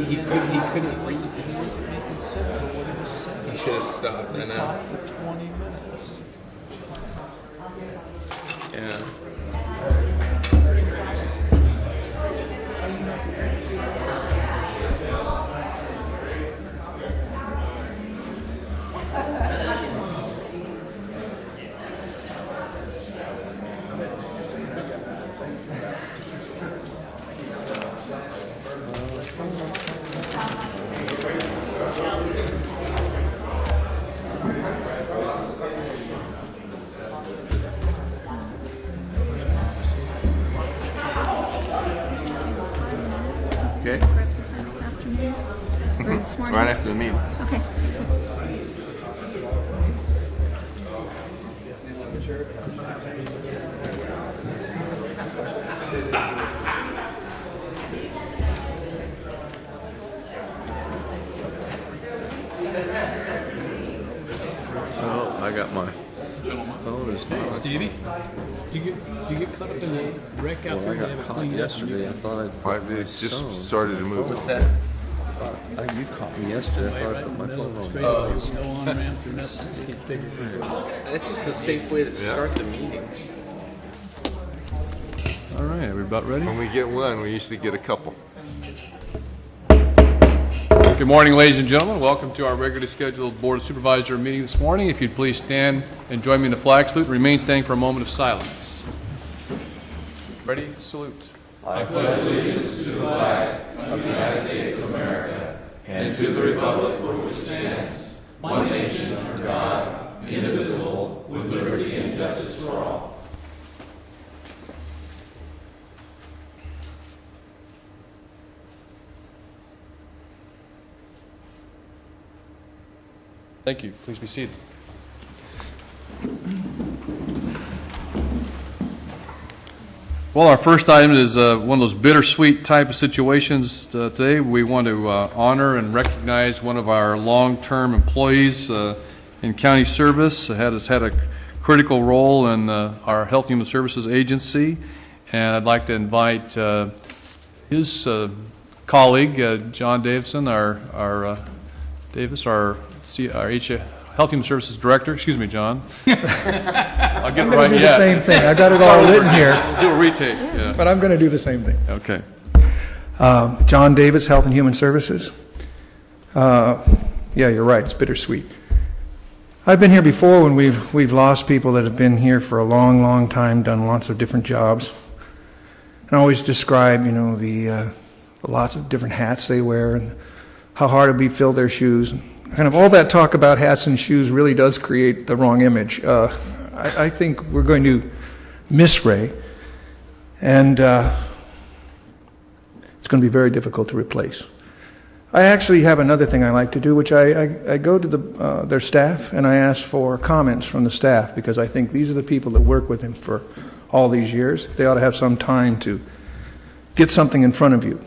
he couldn't read. He wasn't making sense of what he was saying. He should have stopped. I know. Talked for 20 minutes. Yeah. Okay. Grab some time this afternoon or this morning. Right after the meeting. Okay. Oh, I got my phone is not. Stevie, do you get caught up in the wreck out Well, I there? got caught yesterday. I thought I'd Why, put my it just phone. started to move. What's that? You caught me yesterday. I thought I put my phone on. Straight away, no on ramps or nothing. Just get figured out. That's just a safe way to start the meetings. All right, are we about ready? When we get one, we usually get a couple. Good morning, ladies and gentlemen. Welcome to our regularly scheduled Board of Supervisor meeting this morning. If you'd please stand and join me in the flag salute, remain standing for a moment of silence. Ready? Salute. Thank you. Please be seated. Well, our first item is one of those bittersweet type of situations today. We want to honor and recognize one of our long-term employees in county service. Has had a critical role in our Health and Human Services agency, and I'd like to invite his colleague, John Davison, our Health and Human Services Director. Excuse me, John. I'll get it right. Do the same thing. I've got it all written here, Do a retake. Yeah. but I'm going to do the same thing. Okay. John Davis, Health and Human Services. Yeah, you're right. It's bittersweet. I've been here before when we've lost people that have been here for a long, long time, done lots of different jobs, and I always describe, the lots of different hats they wear and how hard it'd be to fill their shoes. Kind of all that talk about hats and shoes really does create the wrong image. I think we're going to miss Ray, and it's going to be very difficult to replace. I actually have another thing I like to do, which I go to their staff and I ask for comments from the staff, because I think these are the people that work with him for all these years. They ought to have some time to get something in front of you.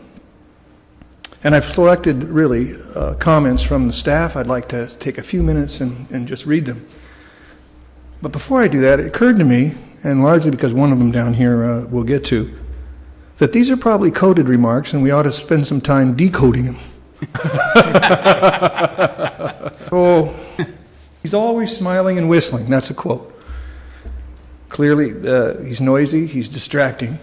And I've selected, really, comments from the staff. I'd like to take a few minutes and just read them. But before I do that, it occurred to me, and largely because one of them down here we'll get to, that these are probably coded remarks, and we ought to spend some time decoding them. So, he's always smiling and whistling. That's a quote. Clearly, he's noisy, he's distracting.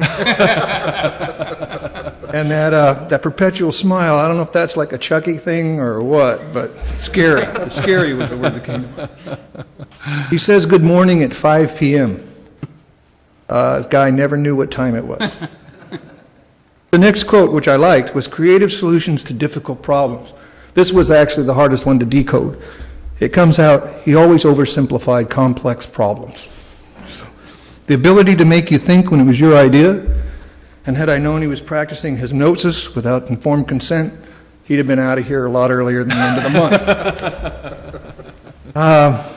And that perpetual smile, I don't know if that's like a Chucky thing or what, but scary. Scary was the word that came to me. He says good morning at 5 p.m. This guy never knew what time it was. The next quote, which I liked, was creative solutions to difficult problems. This was actually the hardest one to decode. It comes out, he always oversimplified complex problems. The ability to make you think when it was your idea, and had I known he was practicing hypnosis without informed consent, he'd have been out of here a lot earlier than the end of the month.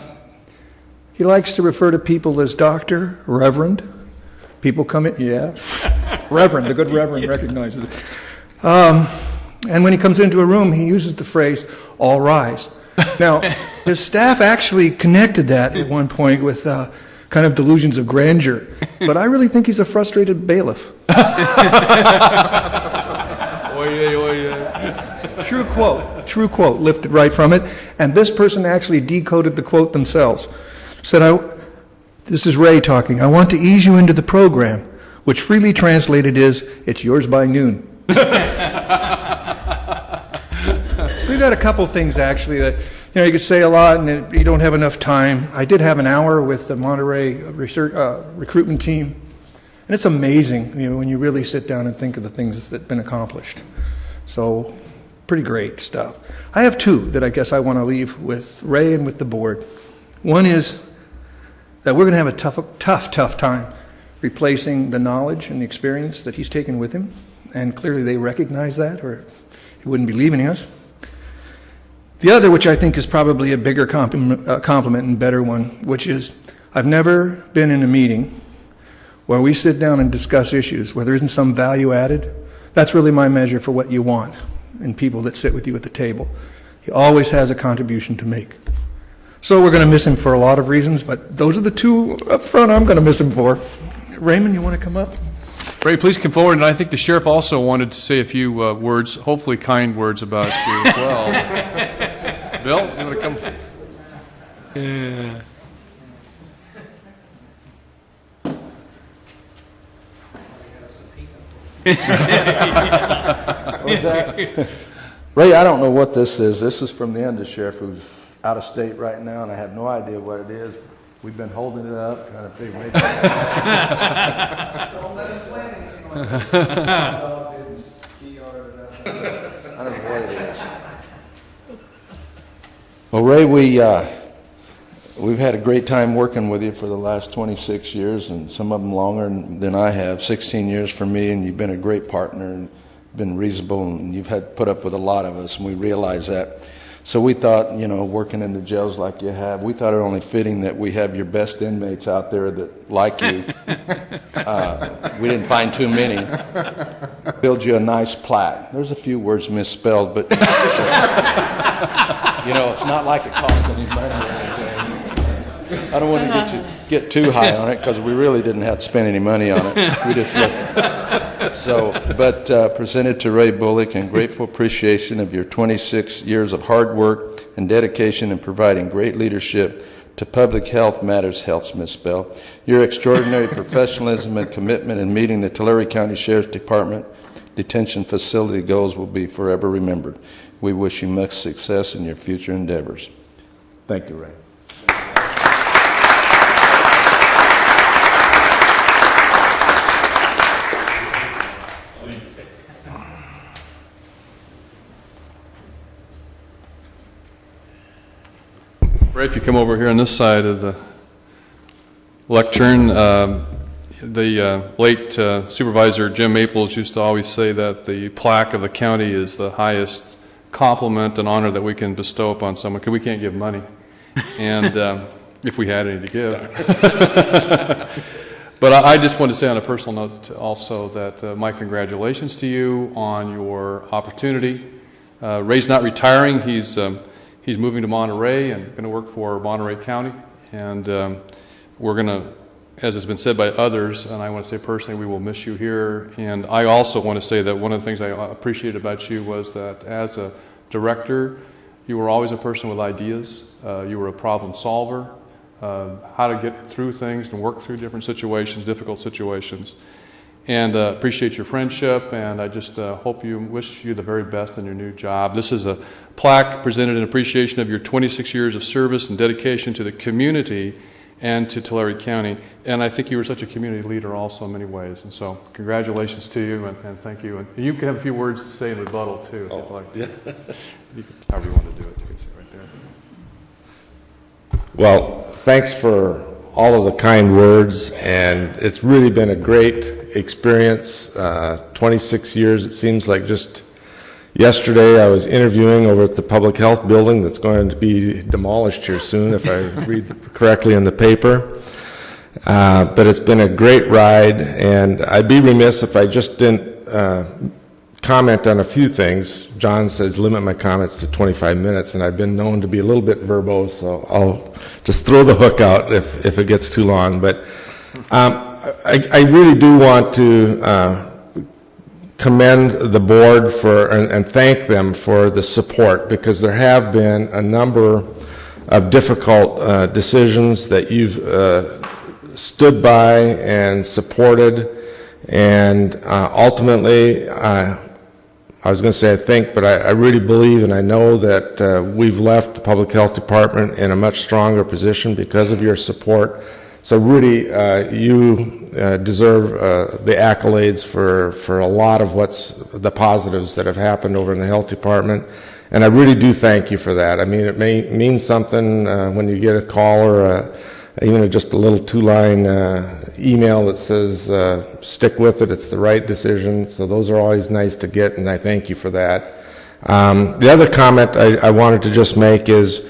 He likes to refer to people as doctor, reverend. People come in, yeah, reverend, the good reverend recognizes it. And when he comes into a room, he uses the phrase, all rise. Now, his staff actually connected that at one point with kind of delusions of grandeur, but I really think he's a frustrated bailiff. Oye, oye. True quote, lifted right from it. And this person actually decoded the quote themselves. Said, this is Ray talking, "I want to ease you into the program," which freely translated is, "It's yours by noon." We've got a couple things actually that, you could say a lot and you don't have enough time. I did have an hour with the Monterey recruitment team, and it's amazing, when you really sit down and think of the things that have been accomplished. So, pretty great stuff. I have two that I guess I want to leave with Ray and with the board. One is that we're going to have a tough time replacing the knowledge and the experience that he's taken with him, and clearly they recognize that, or he wouldn't be leaving us. The other, which I think is probably a bigger compliment and better one, which is I've never been in a meeting where we sit down and discuss issues where there isn't some value added. That's really my measure for what you want in people that sit with you at the table. He always has a contribution to make. So we're going to miss him for a lot of reasons, but those are the two up front I'm going to miss him for. Raymond, you want to come up? Ray, please come forward, and I think the sheriff also wanted to say a few words, hopefully kind words about you as well. Bill, you want to come? Yeah. What's that? Ray, I don't know what this is. This is from the undersheriff who's out of state right now, and I have no idea what it is. We've been holding it up, trying to figure it out. Don't let us plan anything like that. I don't know what it is. Well, Ray, we've had a great time working with you for the last 26 years, and some of them longer than I have, 16 years for me, and you've been a great partner and been reasonable, and you've had to put up with a lot of us, and we realize that. So we thought, working in the jails like you have, we thought it only fitting that we have your best inmates out there that like you. We didn't find too many. Build you a nice plaque. There's a few words misspelled, but it's not like it cost any money or anything. I don't want to get too high on it because we really didn't have to spend any money on it. We just presented to Ray Bullock in grateful appreciation of your 26 years of hard work and dedication in providing great leadership to public health matters, health's misspelled. Your extraordinary professionalism and commitment in meeting the Tulare County Sheriff's Department detention facility goals will be forever remembered. We wish you much success in your future endeavors. Thank you, Ray. Ray, if you come over here on this side of the lectern, the late Supervisor Jim Maples used to always say that the plaque of the county is the highest compliment and honor that we can bestow upon someone, because we can't give money, and if we had any to give. But I just want to say on a personal note also that my congratulations to you on your opportunity. Ray's not retiring. He's moving to Monterey and going to work for Monterey County, and we're going to, as has been said by others, and I want to say personally, we will miss you here. And I also want to say that one of the things I appreciated about you was that as a director, you were always a person with ideas. You were a problem solver, how to get through things and work through different situations, difficult situations. And appreciate your friendship, and I just wish you the very best in your new job. This is a plaque presented in appreciation of your 26 years of service and dedication to the community and to Tulare County. And I think you were such a community leader also in many ways. And so congratulations to you, and thank you. And you can have a few words to say in rebuttal, too, if you'd like to. However you want to do it, you can say right there. Well, thanks for all of the kind words, and it's really been a great experience. 26 years, it seems like just yesterday I was interviewing over at the public health building that's going to be demolished here soon, if I read correctly in the paper. But it's been a great ride, and I'd be remiss if I just didn't comment on a few things. John says limit my comments to 25 minutes, and I've been known to be a little bit verbose, so I'll just throw the hook out if it gets too long. But I really do want to commend the board for and thank them for the support, because there have been a number of difficult decisions that you've stood by and supported, and ultimately, I was going to say I think, but I really believe and I know that we've left the Public Health Department in a much stronger position because of your support. So really, you deserve the accolades for a lot of what's the positives that have happened over in the Health Department. And I really do thank you for that. I mean, it may mean something when you get a call or even just a little 2-line email that says, stick with it, it's the right decision. So those are always nice to get, and I thank you for that. The other comment I wanted to just make is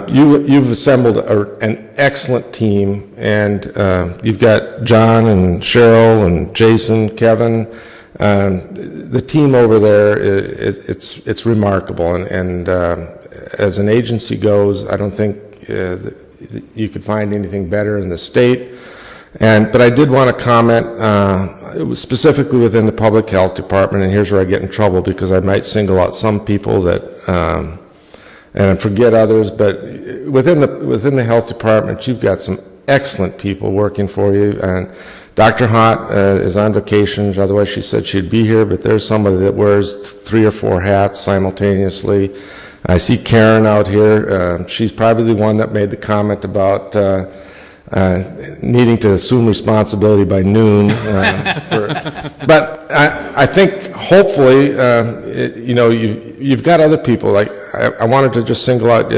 you've assembled an excellent team, and you've got John and Cheryl and Jason, Kevin. The team over there, it's remarkable, and as an agency goes, I don't think you could find anything better in the state. But I did want to comment, it was specifically within the Public Health Department, and here's where I get in trouble because I might single out some people that and forget others, but within the Health Department, you've got some excellent people working for you. And Dr. Hott is on vacation, otherwise she said she'd be here, but there's somebody that wears 3 or 4 hats simultaneously. I see Karen out here. She's probably the one that made the comment about needing to assume responsibility by noon. But I think hopefully, you've got other people. Like I wanted to just single out,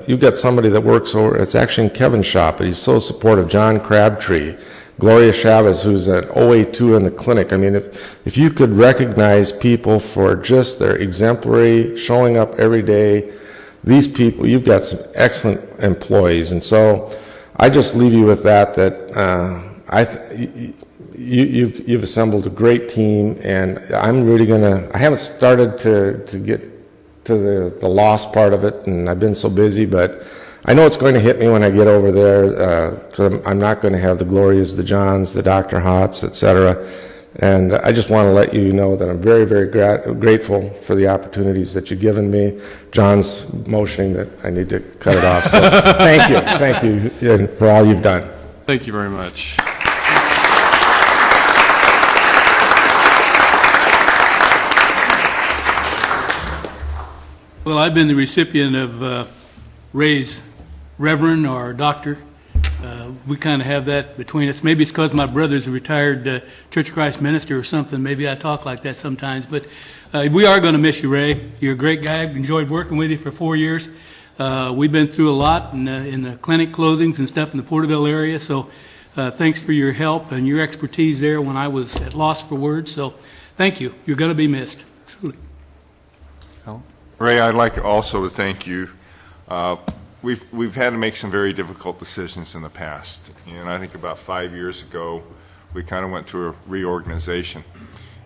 you've got somebody that works over, it's actually in Kevin's shop, but he's so supportive, John Crabtree, Gloria Chavez, who's at OA2 in the clinic. I mean, if you could recognize people for just their exemplary, showing up every day, these people, you've got some excellent employees. And so I just leave you with that you've assembled a great team, and I'm really I haven't started to get to the loss part of it, and I've been so busy, but I know it's going to hit me when I get over there. So I'm not going to have the Glorias, the Johns, the Dr. Hotts, etc. And I just want to let you know that I'm very, very grateful for the opportunities that you've given me. John's motioning that I need to cut it off. So thank you for all you've done. Thank you very much. Well, I've been the recipient of Ray's Reverend or Doctor. We kind of have that between us. Maybe it's because my brother's a retired Church of Christ minister or something. Maybe I talk like that sometimes. But we are going to miss you, Ray. You're a great guy. I've enjoyed working with you for 4 years. We've been through a lot in the clinic closings and stuff in the Porterville area. So thanks for your help and your expertise there when I was at loss for words. So thank you. You're going to be missed, truly. Ray, I'd like also to thank you. We've had to make some very difficult decisions in the past, and I think about 5 years ago we kind of went through a reorganization,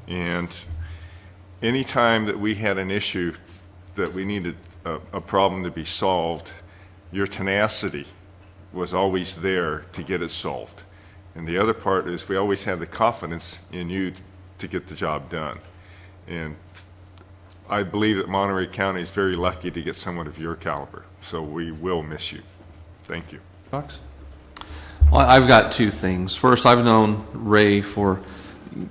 and any time that we had an issue that we needed a problem to be solved, your tenacity was always there to get it solved. And the other part is we always had the confidence in you to get the job done. And I believe that Monterey County is very lucky to get someone of your caliber. So we will miss you. Thank you. Fox? Well, I've got 2 things. First, I've known Ray for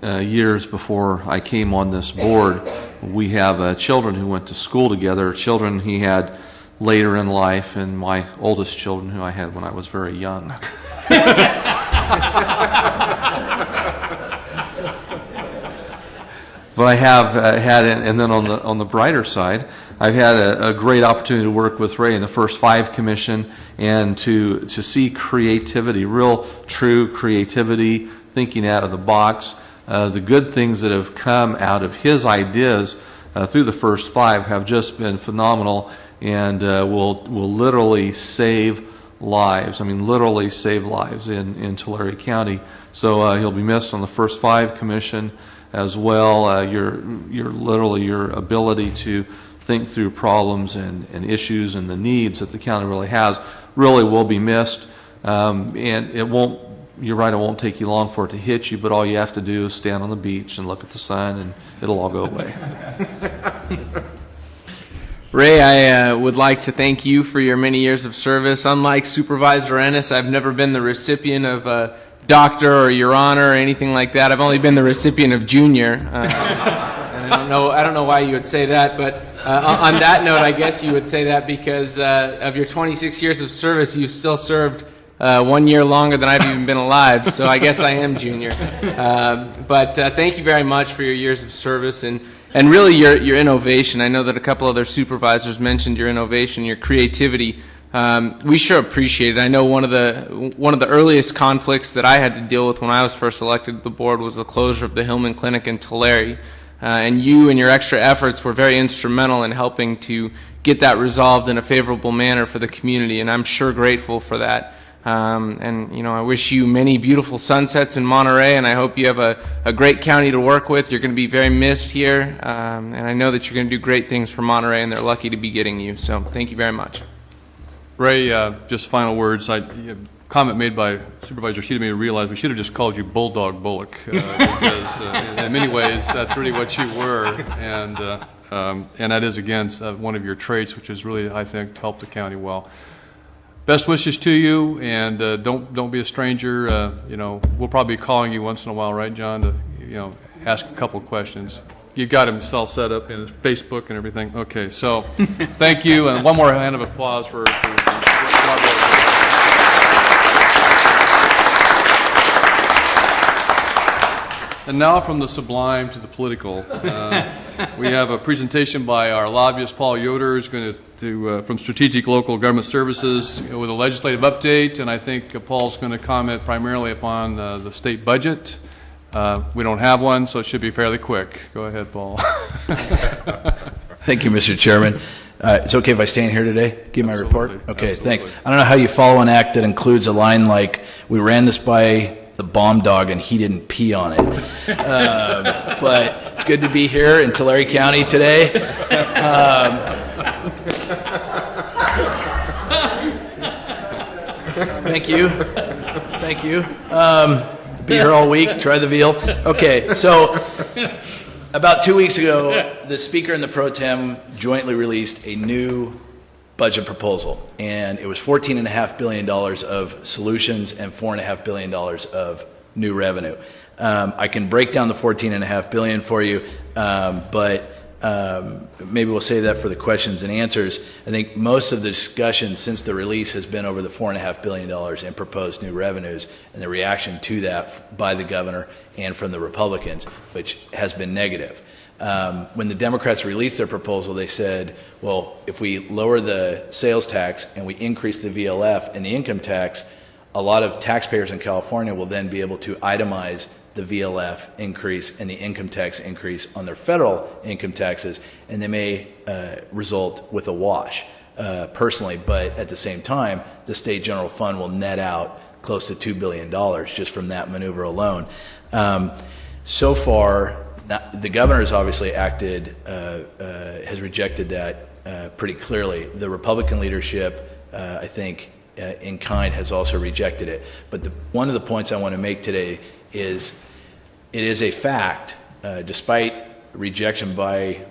years before I came on this board. We have children who went to school together, children he had later in life, and my oldest children who I had when I was very young. But I have had, and then on the brighter side, I've had a great opportunity to work with Ray in the first 5 commission, and to see creativity, real true creativity, thinking out of the box. The good things that have come out of his ideas through the first 5 have just been phenomenal, and will literally save lives. I mean, literally save lives in Tulare County. So he'll be missed on the first 5 commission as well. Your ability to think through problems and issues and the needs that the county really has really will be missed. And it won't you're right, it won't take you long for it to hit you, but all you have to do is stand on the beach and look at the sun, and it'll all go away. Ray, I would like to thank you for your many years of service. Unlike Supervisor Ennis, I've never been the recipient of a doctor or your honor or anything like that. I've only been the recipient of junior. And I don't know why you would say that, but on that note, I guess you would say that because of your 26 years of service, you've still served 1 year longer than I've even been alive, so I guess I am junior. But thank you very much for your years of service and really your innovation. I know that a couple other supervisors mentioned your innovation, your creativity. We sure appreciate it. I know one of the earliest conflicts that I had to deal with when I was first elected to the board was the closure of the Hillman Clinic in Tulare. And you and your extra efforts were very instrumental in helping to get that resolved in a favorable manner for the community, and I'm sure grateful for that. And, you know, I wish you many beautiful sunsets in Monterey, and I hope you have a great county to work with. You're going to be very missed here, and I know that you're going to do great things for Monterey, and they're lucky to be getting you. So thank you very much. Ray, just final words. A comment made by Supervisor Sheeta made me realize we should have just called you Bulldog Bullock, because in many ways that's really what you were, and that is, again, one of your traits, which has really, I think, helped the county well. Best wishes to you, and don't be a stranger. You know, we'll probably be calling you once in a while, right, John, to ask a couple questions. You got him all set up in his Facebook and everything. Okay, so thank you, and one more hand of applause for And now from the sublime to the political. We have a presentation by our lobbyist, Paul Yoder, who's going to from Strategic Local Government Services with a legislative update, and I think Paul's going to comment primarily upon the state budget. We don't have one, so it should be fairly quick. Go ahead, Paul. Thank you, Mr. Chairman. It's okay if I stand here today, give my report? Okay, Absolutely. Thanks. I don't know how you follow an act that includes a line like, "We ran this by the bomb dog and he didn't pee on it." But it's good to be here in Tulare County today. Thank you. Thank you. Be here all week, try the veal. Okay, so about 2 weeks ago, the Speaker and the Pro Tem jointly released a new budget proposal, and it was $14.5 billion of solutions and $4.5 billion of new revenue. I can break down the $14.5 billion for you, but maybe we'll save that for the questions and answers. I think most of the discussion since the release has been over the $4.5 billion in proposed new revenues and the reaction to that by the governor and from the Republicans, which has been negative. When the Democrats released their proposal, they said, well, if we lower the sales tax and we increase the VLF and the income tax, a lot of taxpayers in California will then be able to itemize the VLF increase and the income tax increase on their federal income taxes, and they may result with a wash personally, but at the same time, the state general fund will net out close to $2 billion just from that maneuver alone. So far, the governor has obviously acted, has rejected that pretty clearly. The Republican leadership, I think, in kind, has also rejected it. But one of the points I want to make today is it is a fact, despite rejection by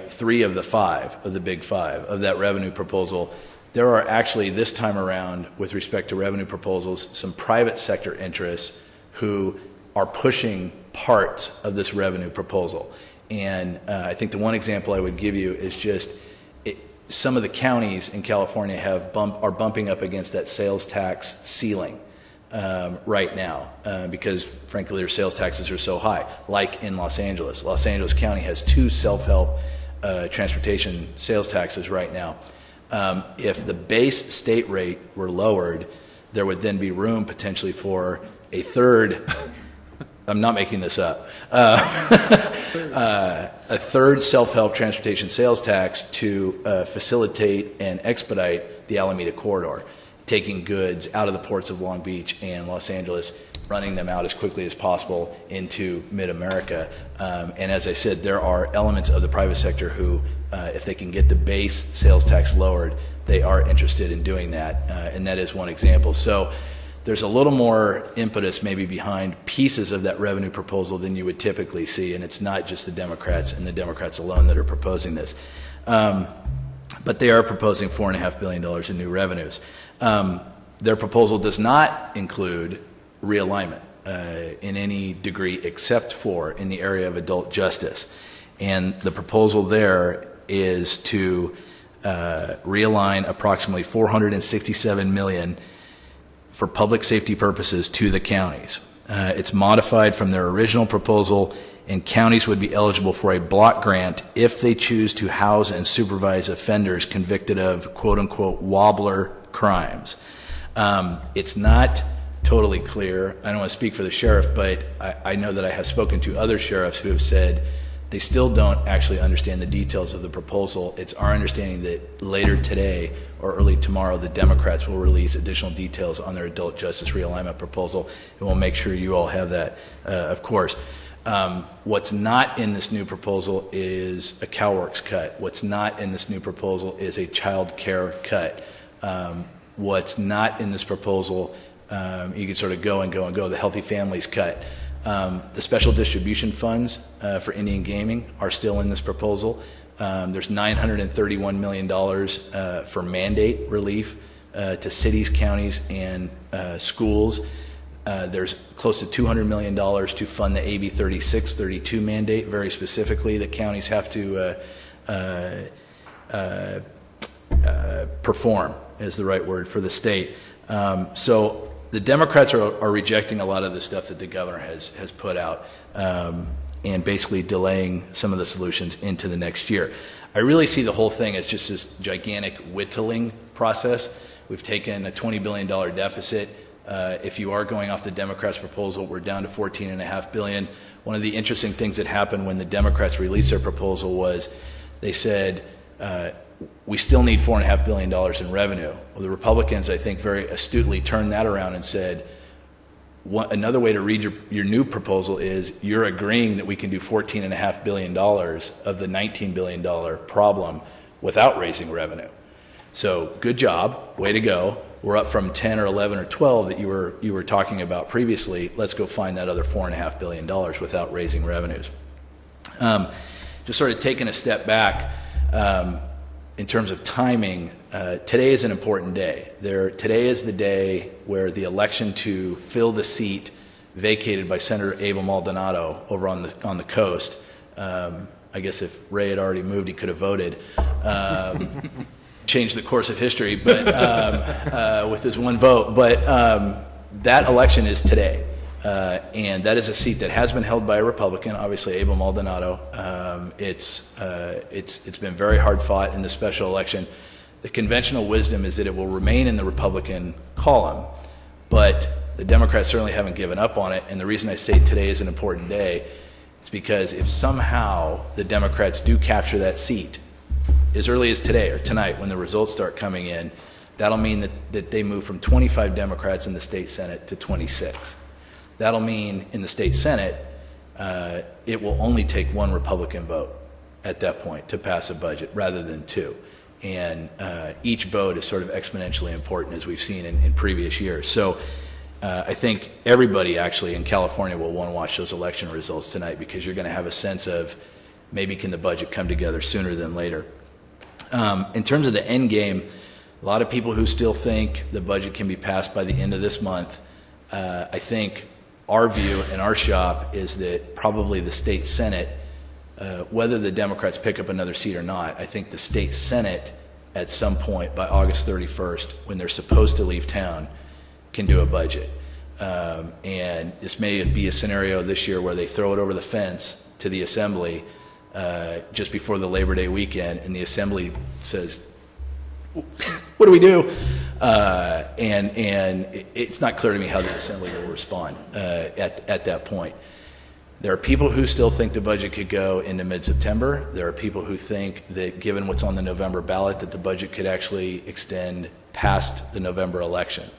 3 of the 5 of the big 5 of that revenue proposal, there are actually this time around, with respect to revenue proposals, some private sector interests who are pushing parts of this revenue proposal. And I think the one example I would give you is just some of the counties in California are bumping up against that sales tax ceiling right now because, frankly, their sales taxes are so high, like in Los Angeles. Los Angeles County has 2 self-help transportation sales taxes right now. If the base state rate were lowered, there would then be room potentially for a third I'm not making this up. A third self-help transportation sales tax to facilitate and expedite the Alameda corridor, taking goods out of the ports of Long Beach and Los Angeles, running them out as quickly as possible into mid-America. And as I said, there are elements of the private sector who, if they can get the base sales tax lowered, they are interested in doing that. And that is one example. So there's a little more impetus maybe behind pieces of that revenue proposal than you would typically see, and it's not just the Democrats and the Democrats alone that are proposing this. But they are proposing $4.5 billion in new revenues. Their proposal does not include realignment in any degree except for in the area of adult justice. And the proposal there is to realign approximately $467 million for public safety purposes to the counties. It's modified from their original proposal, and counties would be eligible for a block grant if they choose to house and supervise offenders convicted of quote-unquote wobbler crimes. It's not totally clear. I don't want to speak for the sheriff, but I know that I have spoken to other sheriffs who have said they still don't actually understand the details of the proposal. It's our understanding that later today or early tomorrow, the Democrats will release additional details on their adult justice realignment proposal, and we'll make sure you all have that, of course. What's not in this new proposal is a CalWORKs cut. What's not in this new proposal is a child care cut. What's not in this proposal, you can sort of go and go and go, the Healthy Families cut. The special distribution funds for Indian gaming are still in this proposal. There's $931 million for mandate relief to cities, counties, and schools. There's close to $200 million to fund the AB 3632 mandate, very specifically, that counties have to perform, is the right word for the state. So the Democrats are rejecting a lot of the stuff that the governor has put out, and basically delaying some of the solutions into the next year. I really see the whole thing as just this gigantic whittling process. We've taken a $20 billion deficit. If you are going off the Democrats' proposal, we're down to $14.5 billion. One of the interesting things that happened when the Democrats released their proposal was they said, we still need $4.5 billion in revenue. Well, the Republicans, I think, very astutely turned that around and said, another way to read your new proposal is you're agreeing that we can do $14.5 billion of the $19 billion problem without raising revenue. So good job, way to go. We're up from 10 or 11 or 12 that you were talking about previously. Let's go find that other $4.5 billion without raising revenues. Just sort of taking a step back, in terms of timing, today is an important day. Today is the day where the election to fill the seat vacated by Senator Abel Maldonado over on the coast. I guess if Ray had already moved, he could have voted. Changed the course of history, but with his one vote. But that election is today. And that is a seat that has been held by a Republican, obviously Abel Maldonado. It's been very hard fought in the special election. The conventional wisdom is that it will remain in the Republican column, but the Democrats certainly haven't given up on it. And the reason I say today is an important day is because if somehow the Democrats do capture that seat as early as today or tonight when the results start coming in, that'll mean that they move from 25 Democrats in the state Senate to 26. That'll mean in the state Senate, it will only take one Republican vote at that point to pass a budget rather than two. And each vote is sort of exponentially important, as we've seen in previous years. So I think everybody actually in California will want to watch those election results tonight, because you're going to have a sense of maybe can the budget come together sooner than later. In terms of the end game, a lot of people who still think the budget can be passed by the end of this month, I think our view in our shop is that probably the state Senate, whether the Democrats pick up another seat or not, I think the state Senate at some point by August 31st, when they're supposed to leave town, can do a budget. And this may be a scenario this year where they throw it over the fence to the Assembly just before the Labor Day weekend, and the Assembly says, what do we do? And it's not clear to me how the Assembly will respond at that point. There are people who still think the budget could go into mid-September. There are people who think that given what's on the November ballot, that the budget could actually extend past the November election.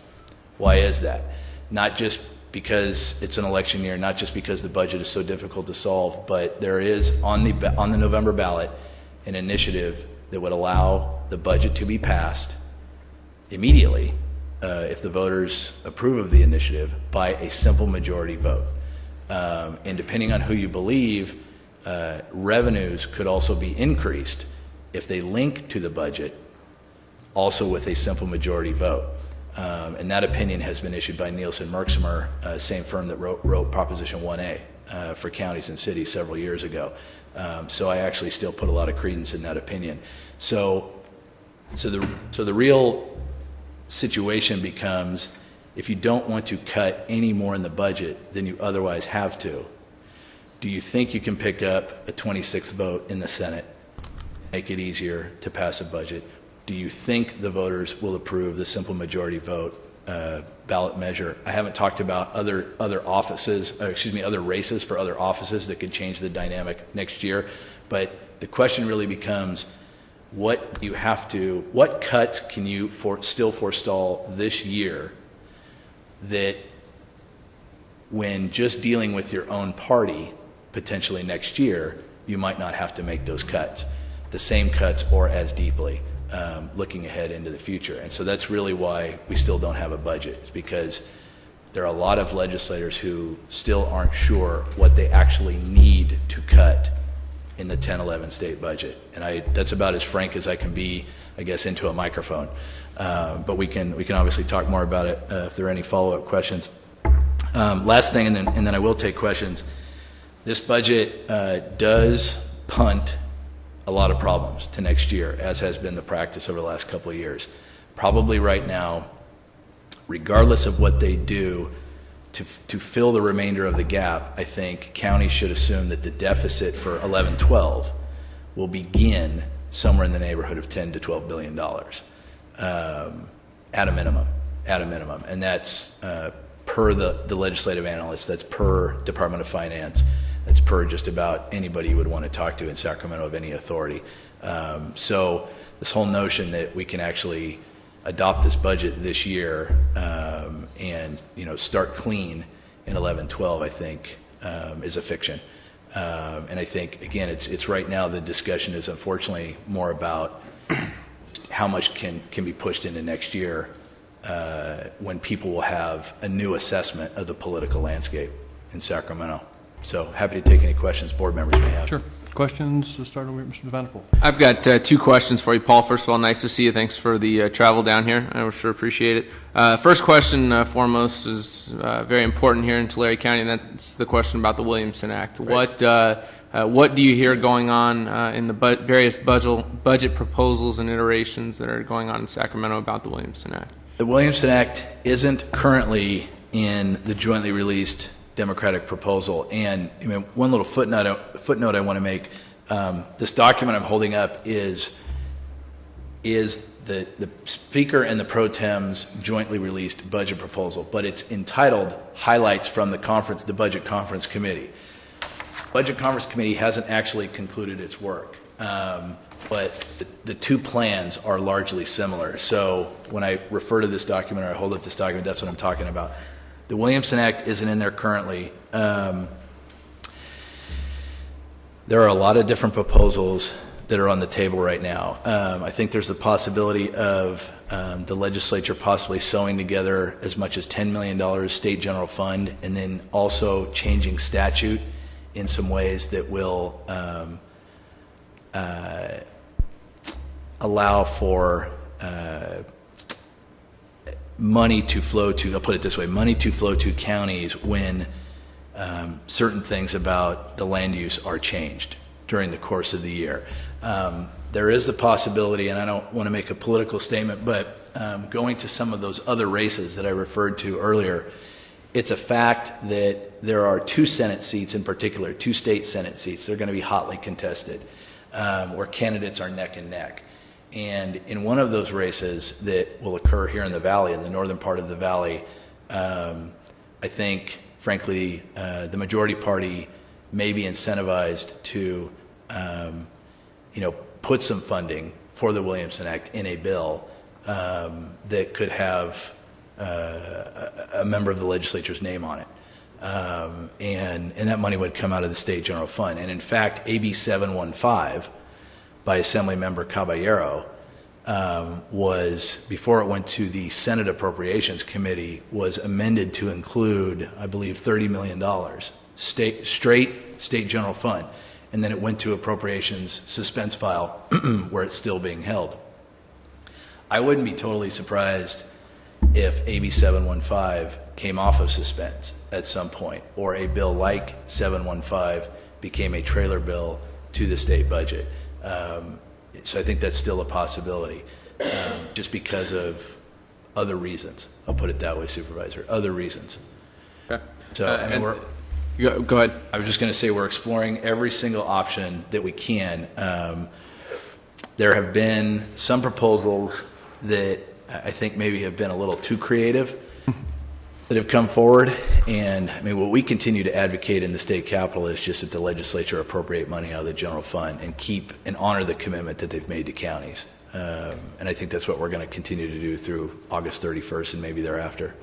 Why is that? Not just because it's an election year, not just because the budget is so difficult to solve, but there is on the November ballot an initiative that would allow the budget to be passed immediately if the voters approve of the initiative, by a simple majority vote. And depending on who you believe, revenues could also be increased if they link to the budget, also with a simple majority vote. And that opinion has been issued by Nielsen Merksimer, same firm that wrote Proposition 1A for counties and cities several years ago. So I actually still put a lot of credence in that opinion. So the real situation becomes, if you don't want to cut any more in the budget than you otherwise have to, do you think you can pick up a 26th vote in the Senate, make it easier to pass a budget? Do you think the voters will approve the simple majority vote ballot measure? I haven't talked about other offices, other races for other offices that could change the dynamic next year. But the question really becomes, what cuts can you still forestall this year that, when just dealing with your own party potentially next year, you might not have to make those cuts, the same cuts or as deeply, looking ahead into the future. And so that's really why we still don't have a budget. It's because there are a lot of legislators who still aren't sure what they actually need to cut in the 10-11 state budget. And that's about as frank as I can be, I guess, into a microphone. But we can obviously talk more about it if there are any follow-up questions. Last thing, and then I will take questions. This budget does punt a lot of problems to next year, as has been the practice over the last couple of years. Probably right now, regardless of what they do to fill the remainder of the gap, I think counties should assume that the deficit for 11-12 will begin somewhere in the neighborhood of $10 to $12 billion at a minimum. And that's per the legislative analysts, that's per Department of Finance, that's per just about anybody you would want to talk to in Sacramento of any authority. So this whole notion that we can actually adopt this budget this year and start clean in 11-12, I think, is a fiction. And I think, again, it's right now the discussion is unfortunately more about how much can be pushed into next year when people will have a new assessment of the political landscape in Sacramento. So happy to take any questions board members may have. Sure. Questions to start with Mr. Vanderpool? I've got two questions for you, Paul. First of all, nice to see you. Thanks for the travel down here. I sure appreciate it. First question, foremost, is very important here in Tulare County, and that's the question about the Williamson Act. Right. What do you hear going on in the various budget proposals and iterations that are going on in Sacramento about the Williamson Act? The Williamson Act isn't currently in the jointly released Democratic proposal. And one little footnote I want to make, this document I'm holding up is the Speaker and the Pro Tem's jointly released budget proposal, but it's entitled Highlights from the Budget Conference Committee. Budget Conference Committee hasn't actually concluded its work, but the two plans are largely similar. So when I refer to this document or I hold up this document, that's what I'm talking about. The Williamson Act isn't in there currently. There are a lot of different proposals that are on the table right now. I think there's the possibility of the legislature possibly sewing together as much as $10 million state general fund, and then also changing statute in some ways that will allow for money to flow to, I'll put it this way, money to flow to counties when certain things about the land use are changed during the course of the year. There is the possibility, and I don't want to make a political statement, but going to some of those other races that I referred to earlier, it's a fact that there are two Senate seats in particular, two state Senate seats. They're going to be hotly contested, where candidates are neck and neck. And in one of those races that will occur here in the Valley, in the northern part of the Valley, I think, frankly, the majority party may be incentivized to, put some funding for the Williamson Act in a bill that could have a member of the legislature's name on it. And that money would come out of the state general fund. And in fact, AB 715 by Assemblymember Caballero was, before it went to the Senate Appropriations Committee, was amended to include, I believe, $30 million, straight state general fund. And then it went to Appropriations suspense file where it's still being held. I wouldn't be totally surprised if AB 715 came off of suspense at some point, or a bill like 715 became a trailer bill to the state budget. So I think that's still a possibility, just because of other reasons. I'll put it that way, Supervisor, other reasons. Okay. So I mean, Go ahead. I was just going to say we're exploring every single option that we can. There have been some proposals that I think maybe have been a little too creative that have come forward. And I mean, what we continue to advocate in the state capitol is just that the legislature appropriate money out of the general fund and keep and honor the commitment that they've made to counties. And I think that's what we're going to continue to do through August 31st and maybe thereafter.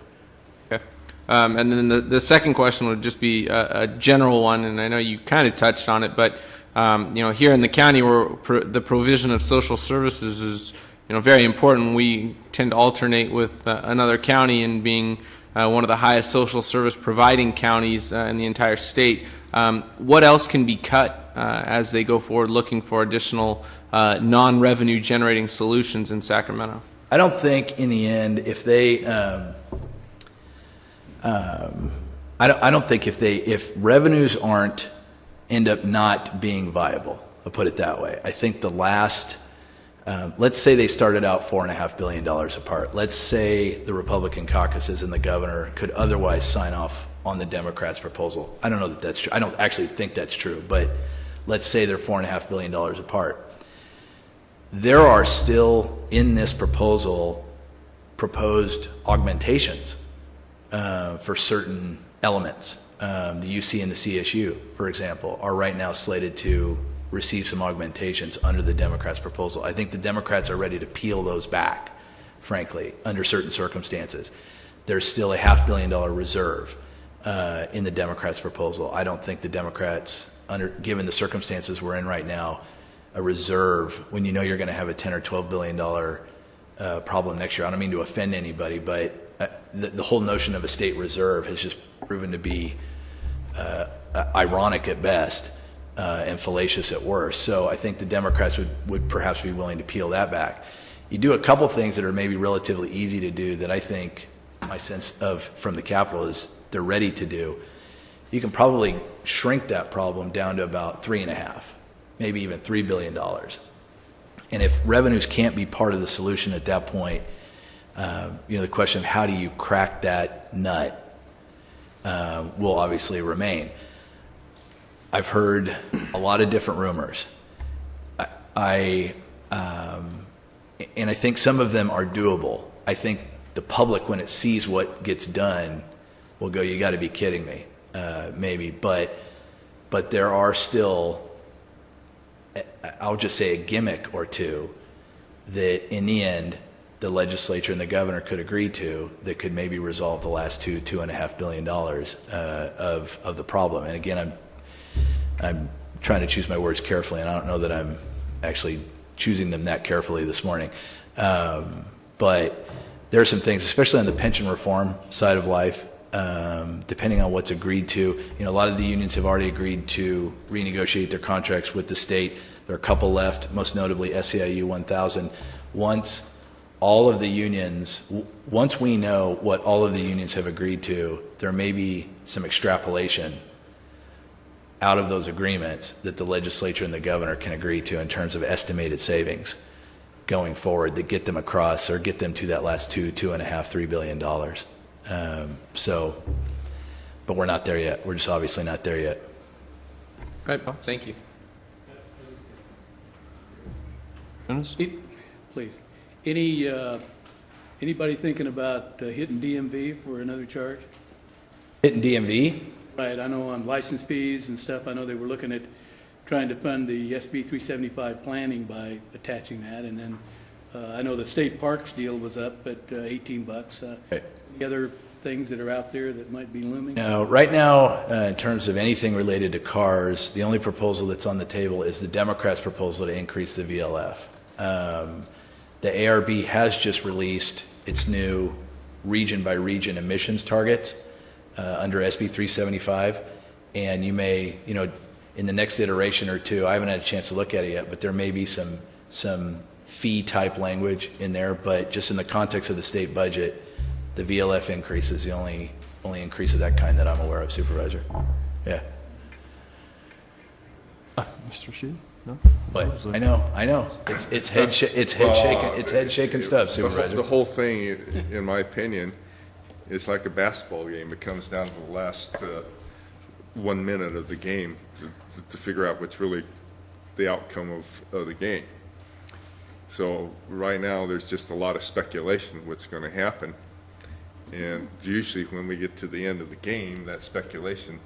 Okay. And then the second question would just be a general one, and I know you kind of touched on it, but here in the county, where the provision of social services is very important. We tend to alternate with another county in being one of the highest social service providing counties in the entire state. What else can be cut as they go forward, looking for additional non-revenue generating solutions in Sacramento? I don't think in the end, if they I don't think if revenues end up not being viable, I'll put it that way. I think the last, let's say they started out $4.5 billion apart. Let's say the Republican caucuses and the governor could otherwise sign off on the Democrats' proposal. I don't know that that's true. I don't actually think that's true, but let's say they're $4.5 billion apart. There are still in this proposal proposed augmentations for certain elements. The UC and the CSU, for example, are right now slated to receive some augmentations under the Democrats' proposal. I think the Democrats are ready to peel those back, frankly, under certain circumstances. There's still a $500 million reserve in the Democrats' proposal. I don't think the Democrats, given the circumstances we're in right now, a reserve when you know you're going to have a $10 or $12 billion problem next year. I don't mean to offend anybody, but the whole notion of a state reserve has just proven to be ironic at best and fallacious at worst. So I think the Democrats would perhaps be willing to peel that back. You do a couple things that are maybe relatively easy to do that I think my sense of from the Capitol is they're ready to do. You can probably shrink that problem down to about 3.5, maybe even $3 billion. And if revenues can't be part of the solution at that point, the question of how do you crack that nut will obviously remain. I've heard a lot of different rumors. And I think some of them are doable. I think the public, when it sees what gets done, will go, you got to be kidding me, maybe. But there are still, I'll just say, a gimmick or two that in the end the legislature and the governor could agree to that could maybe resolve the last $2.5 billion of the problem. And again, I'm trying to choose my words carefully, and I don't know that I'm actually choosing them that carefully this morning. But there are some things, especially on the pension reform side of life, depending on what's agreed to. A lot of the unions have already agreed to renegotiate their contracts with the state. There are a couple left, most notably SEIU 1000. Once we know what all of the unions have agreed to, there may be some extrapolation out of those agreements that the legislature and the governor can agree to in terms of estimated savings going forward that get them across or get them to that last $2.5, $3 billion. But we're not there yet. We're just obviously not there yet. Right, Paul. Thank you. Dennis? Please. Anybody thinking about hitting DMV for another charge? Hitting DMV? Right, I know on license fees and stuff, I know they were looking at trying to fund the SB 375 planning by attaching that, and then I know the state parks deal was up at $18. Any other things that are out there that might be looming? No, right now, in terms of anything related to cars, the only proposal that's on the table is the Democrats' proposal to increase the VLF. the ARB has just released its new region-by-region emissions targets under SB 375, and you may, in the next iteration or two, I haven't had a chance to look at it yet, but there may be some fee-type language in there, but just in the context of the state budget, the VLF increase is the only increase of that kind that I'm aware of, Supervisor. Yeah. Mr. Shee? No? But I know. It's head shaking stuff, Supervisor. The whole thing, in my opinion, is like a basketball game. It comes down to the last 1 minute of the game to figure out what's really the outcome of the game. So right now, there's just a lot of speculation of what's going to happen. And usually when we get to the end of the game, that speculation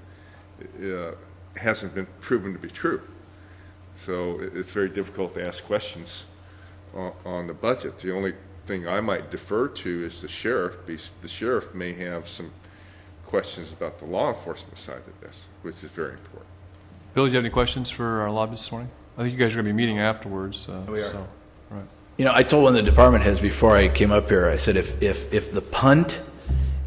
hasn't been proven to be true. So it's very difficult to ask questions on the budget. The only thing I might defer to is the sheriff, because the sheriff may have some questions about the law enforcement side of this, which is very important. Bill, do you have any questions for our lobbyists this morning? I think you guys are going to be meeting afterwards. We are. So, right. I told one of the department heads before I came up here, I said, if the punt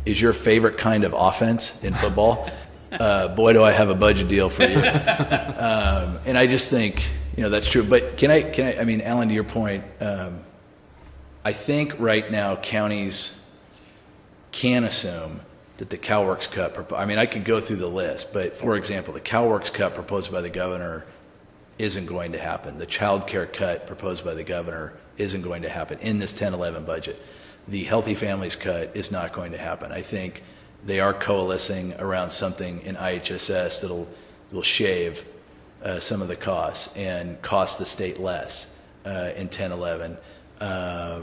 is your favorite kind of offense in football, boy, do I have a budget deal for you. And I just think, that's true. But can I mean, Alan, to your point, I think right now counties can assume that the CalWORKs cut, I could go through the list, but for example, the CalWORKs cut proposed by the governor isn't going to happen. The child care cut proposed by the governor isn't going to happen in this 10-11 budget. The Healthy Families cut is not going to happen. I think they are coalescing around something in IHSS that will shave some of the costs and cost the state less in 10-11. I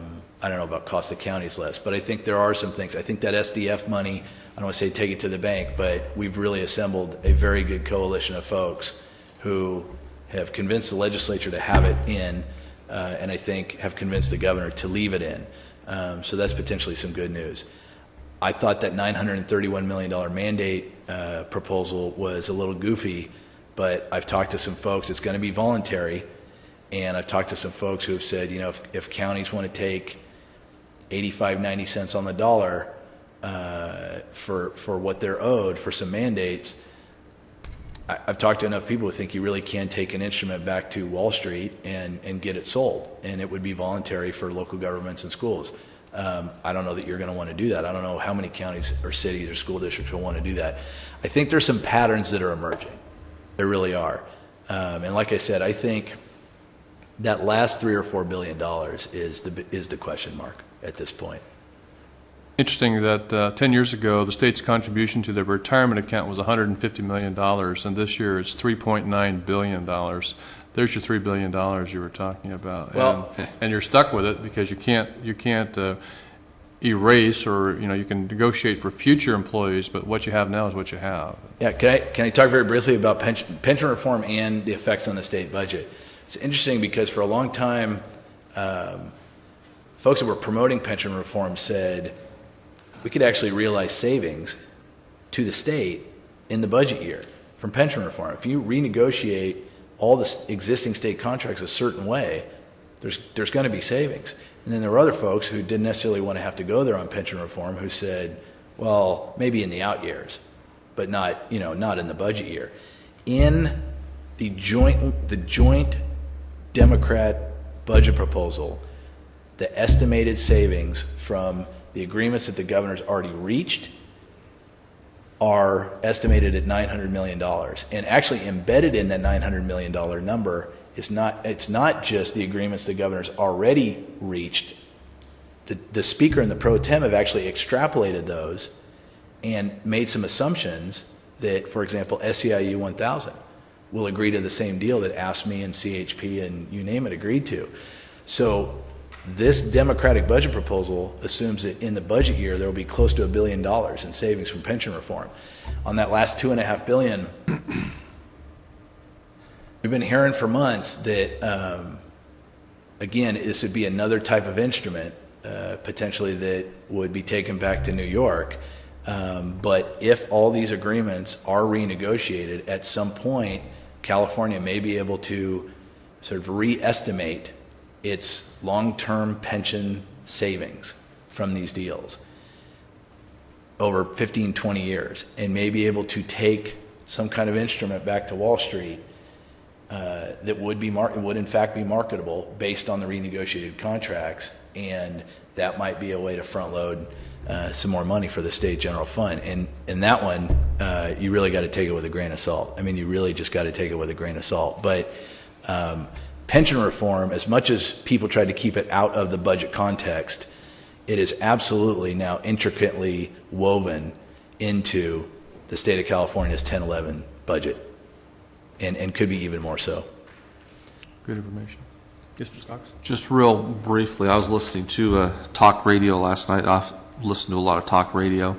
don't know about cost the counties less, but I think there are some things. I think that SDF money, I don't want to say take it to the bank, but we've really assembled a very good coalition of folks who have convinced the legislature to have it in, and I think have convinced the governor to leave it in. So that's potentially some good news. I thought that $931 million mandate proposal was a little goofy, but I've talked to some folks. It's going to be voluntary, and I've talked to some folks who have said, if counties want to take 85, 90 cents on the dollar for what they're owed for some mandates, I've talked to enough people who think you really can take an instrument back to Wall Street and get it sold, and it would be voluntary for local governments and schools. I don't know that you're going to want to do that. I don't know how many counties or cities or school districts will want to do that. I think there's some patterns that are emerging. There really are. And like I said, I think that last $3 or $4 billion is the question mark at this point. Interesting that 10 years ago, the state's contribution to the retirement account was $150 million, and this year it's $3.9 billion. There's your $3 billion you were talking about. Well, and you're stuck with it because you can't erase, or you can negotiate for future employees, but what you have now is what you have. Yeah, can I talk very briefly about pension reform and the effects on the state budget? It's interesting because for a long time, folks that were promoting pension reform said we could actually realize savings to the state in the budget year from pension reform. If you renegotiate all the existing state contracts a certain way, there's going to be savings. And then there were other folks who didn't necessarily want to have to go there on pension reform who said, well, maybe in the out years, but not in the budget year. In the joint Democrat budget proposal, the estimated savings from the agreements that the governor's already reached are estimated at $900 million. And actually embedded in that $900 million number it's not just the agreements the governor's already reached. The speaker and the pro tem have actually extrapolated those and made some assumptions that, for example, SEIU 1000 will agree to the same deal that AFSCME and CHP and you name it agreed to. So this Democratic budget proposal assumes that in the budget year there will be close to $1 billion in savings from pension reform. On that last $2.5 billion, we've been hearing for months that, again, this would be another type of instrument potentially that would be taken back to New York. But if all these agreements are renegotiated, at some point, California may be able to sort of re-estimate its long-term pension savings from these deals over 15, 20 years, and may be able to take some kind of instrument back to Wall Street that would in fact be marketable based on the renegotiated contracts, and that might be a way to front load some more money for the state general fund. And that one, you really got to take it with a grain of salt. I mean, you really just got to take it with a grain of salt. But pension reform, as much as people tried to keep it out of the budget context, it is absolutely now intricately woven into the state of California's 10-11 budget, and could be even more so. Good information. Yes, Mr. Cox? Just real briefly, I was listening to talk radio last night. I've listened to a lot of talk radio.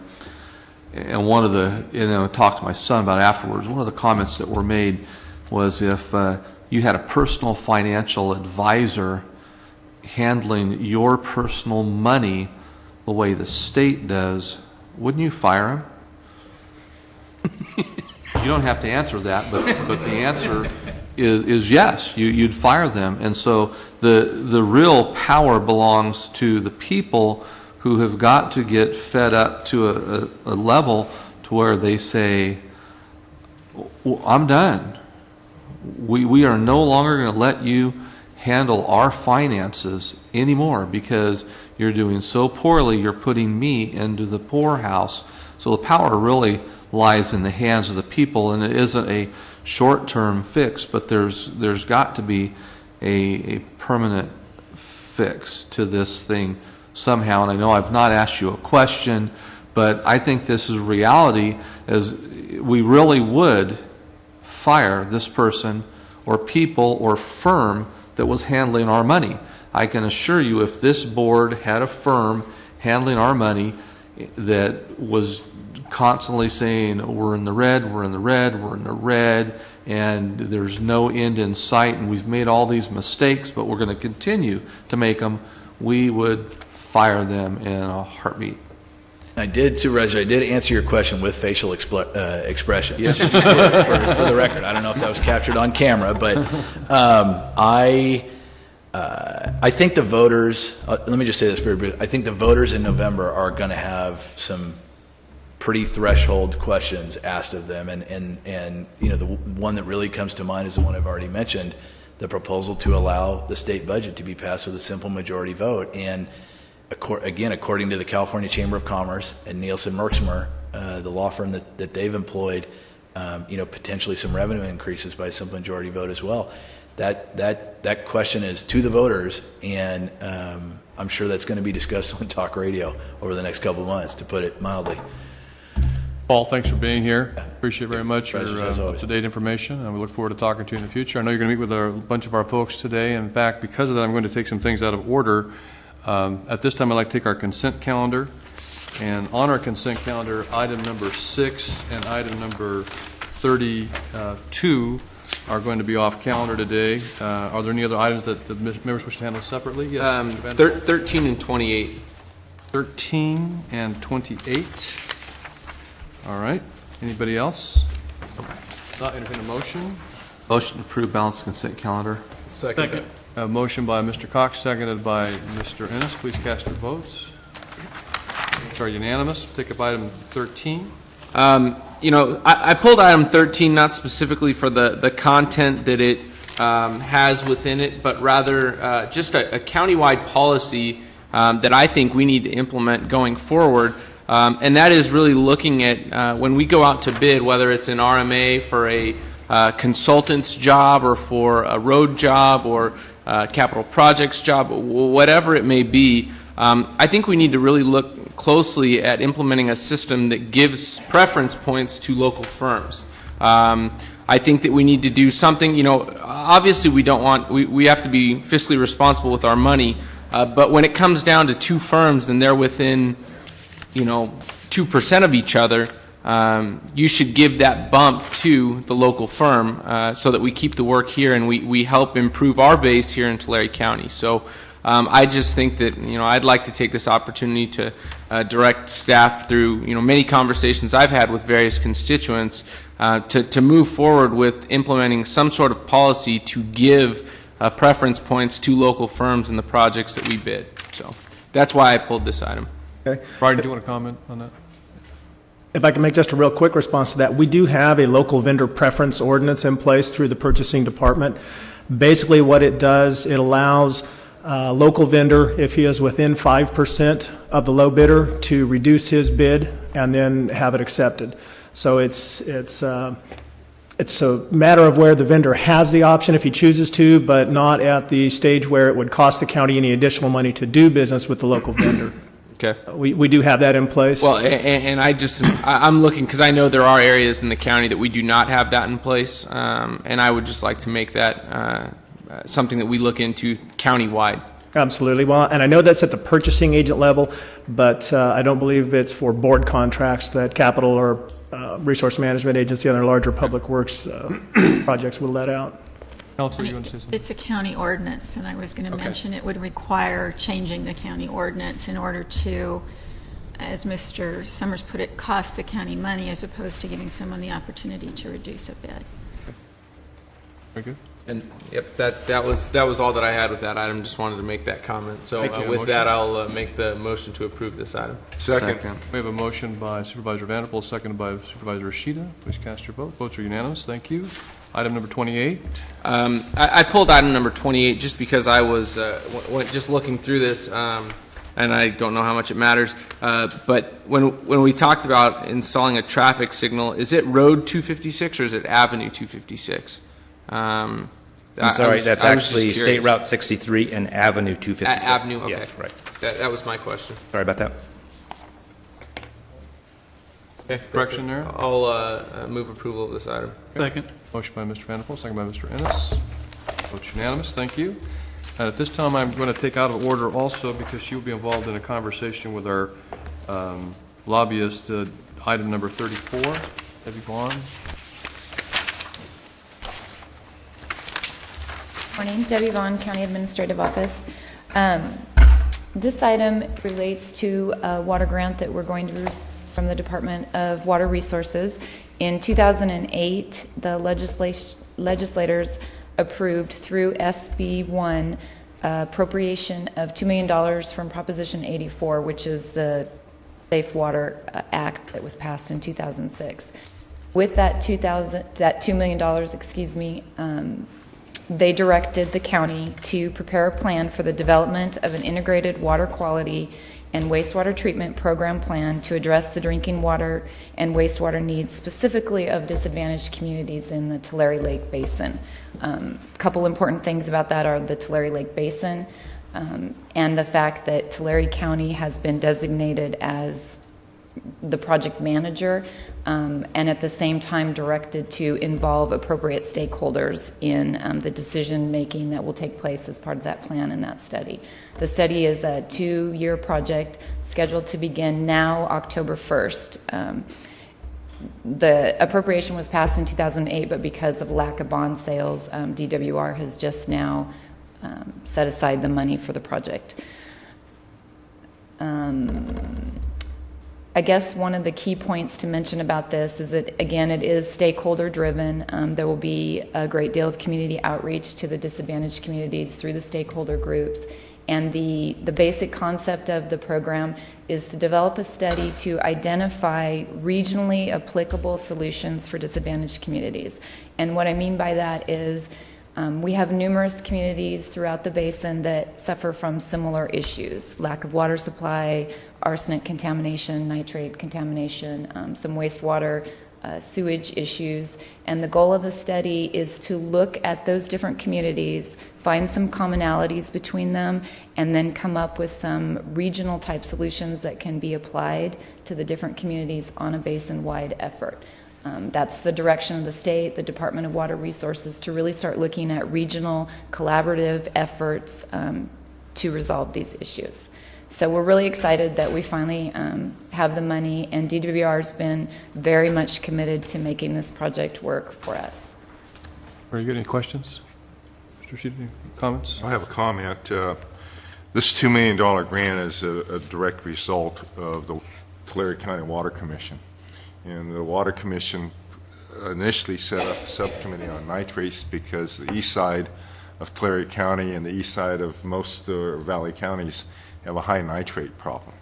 And one of I talked to my son about it afterwards. One of the comments that were made was if you had a personal financial advisor handling your personal money the way the state does, wouldn't you fire him? You don't have to answer that, but the answer is yes, you'd fire them. And so the real power belongs to the people who have got to get fed up to a level to where they say, I'm done. We are no longer going to let you handle our finances anymore because you're doing so poorly, you're putting me into the poorhouse. So the power really lies in the hands of the people, and it isn't a short-term fix, but there's got to be a permanent fix to this thing somehow. And I know I've not asked you a question, but I think this is reality, as we really would fire this person or people or firm that was handling our money. I can assure you, if this board had a firm handling our money that was constantly saying, we're in the red, we're in the red, we're in the red, and there's no end in sight, and we've made all these mistakes, but we're going to continue to make them, we would fire them in a heartbeat. Supervisor, I did answer your question with facial expression. Yes. for the record. I don't know if that was captured on camera, but I think the voters, let me just say this very briefly, I think the voters in November are going to have some pretty threshold questions asked of them, and you know, the one that really comes to mind is the one I've already mentioned, the proposal to allow the state budget to be passed with a simple majority vote. And again, according to the California Chamber of Commerce and Nielsen Merksmer, the law firm that they've employed, you know, potentially some revenue increases by a simple majority vote as well. That question is to the voters, and I'm sure that's going to be discussed on talk radio over the next couple of months, to put it mildly. Paul, thanks for being here. Appreciate very much your as always. up-to-date information, and we look forward to talking to you in the future. I know you're going to meet with a bunch of our folks today. In fact, because of that, I'm going to take some things out of order. At this time, I'd like to take our consent calendar, and on our consent calendar, item number 6 and item number 32 are going to be off calendar today. Are there any other items that the members wish to handle separately? Yes, Mr. Van. 13 and 28. 13 and 28. All right. Anybody else? Not entertain a motion. Motion to approve balanced consent calendar. Second. A motion by Mr. Cox, seconded by Mr. Ennis. Please cast your votes. Votes are unanimous. Take up item 13. You know, I pulled item 13 not specifically for the content that it has within it, but rather just a countywide policy that I think we need to implement going forward. And that is really looking at when we go out to bid, whether it's an RMA for a consultant's job or for a road job or capital projects job, whatever it may be, I think we need to really look closely at implementing a system that gives preference points to local firms. I think that we need to do something, you know, obviously we have to be fiscally responsible with our money, but when it comes down to two firms and they're within, you know, 2% of each other, you should give that bump to the local firm so that we keep the work here and we help improve our base here in Tulare County. So I just think that, you know, I'd like to take this opportunity to direct staff through, you know, many conversations I've had with various constituents to move forward with implementing some sort of policy to give preference points to local firms in the projects that we bid. So that's why I pulled this item. Okay. Brian, do you want to comment on that? If I can make just a real quick response to that, we do have a local vendor preference ordinance in place through the purchasing department. Basically, what it does, it allows a local vendor, if he is within 5% of the low bidder, to reduce his bid and then have it accepted. So it's a matter of where the vendor has the option if he chooses to, but not at the stage where it would cost the county any additional money to do business with the local vendor. Okay. We do have that in place. Well, and I'm looking, because I know there are areas in the county that we do not have that in place, and I would just like to make that something that we look into countywide. Absolutely. Well, and I know that's at the purchasing agent level, but I don't believe it's for board contracts that capital or resource management agency, other larger public works projects will let out. Council, you want to say something? It's a county ordinance, and I was going to mention it would require changing the county ordinance in order to, as Mr. Summers put it, cost the county money as opposed to giving someone the opportunity to reduce a bid. Very good. And yep, that was all that I had with that item. Just wanted to make that comment. So Thank you. with that, I'll make the motion to approve this item. Second. We have a motion by Supervisor Vanderpool, seconded by Supervisor Ishida. Please cast your vote. Votes are unanimous. Thank you. Item number 28. I pulled item number 28 just because I was just looking through this, and I don't know how much it matters. But when we talked about installing a traffic signal, is it Road 256 or is it Avenue 256? I'm sorry, that's actually State Route 63 and Avenue 256. Avenue, okay. Yes, right. That was my question. Sorry about that. Okay, correction there. I'll move approval of this item. Second. Motion by Mr. Vanderpool, second by Mr. Ennis. Votes unanimous. Thank you. And at this time, I'm going to take out of order also because she will be involved in a conversation with our lobbyist, item number 34. Debbie Vaughn. Morning, Debbie Vaughn, County Administrative Office. This item relates to a water grant that we're going to receive from the Department of Water Resources. In 2008, the legislators approved through SB 1 appropriation of $2 million from Proposition 84, which is the Safe Water Act that was passed in 2006. With that $2 million, they directed the county to prepare a plan for the development of an integrated water quality and wastewater treatment program plan to address the drinking water and wastewater needs specifically of disadvantaged communities in the Tulare Lake Basin. A couple important things about that are the Tulare Lake Basin and the fact that Tulare County has been designated as the project manager and at the same time directed to involve appropriate stakeholders in the decision making that will take place as part of that plan and that study. The study is a 2-year project scheduled to begin now, October 1st. The appropriation was passed in 2008, but because of lack of bond sales, DWR has just now set aside the money for the project. I guess one of the key points to mention about this is that, again, it is stakeholder driven. There will be a great deal of community outreach to the disadvantaged communities through the stakeholder groups. And the basic concept of the program is to develop a study to identify regionally applicable solutions for disadvantaged communities. And what I mean by that is we have numerous communities throughout the basin that suffer from similar issues: lack of water supply, arsenic contamination, nitrate contamination, some wastewater sewage issues. And the goal of the study is to look at those different communities, find some commonalities between them, and then come up with some regional type solutions that can be applied to the different communities on a basin-wide effort. That's the direction of the state, the Department of Water Resources, to really start looking at regional collaborative efforts to resolve these issues. So we're really excited that we finally have the money, and DWR has been very much committed to making this project work for us. Very good. Any questions? Mr. Sheet, any comments? I have a comment. This $2 million grant is a direct result of the Tulare County Water Commission. And the Water Commission initially set up a subcommittee on nitrates because the east side of Tulare County and the east side of most valley counties have a high nitrate problem.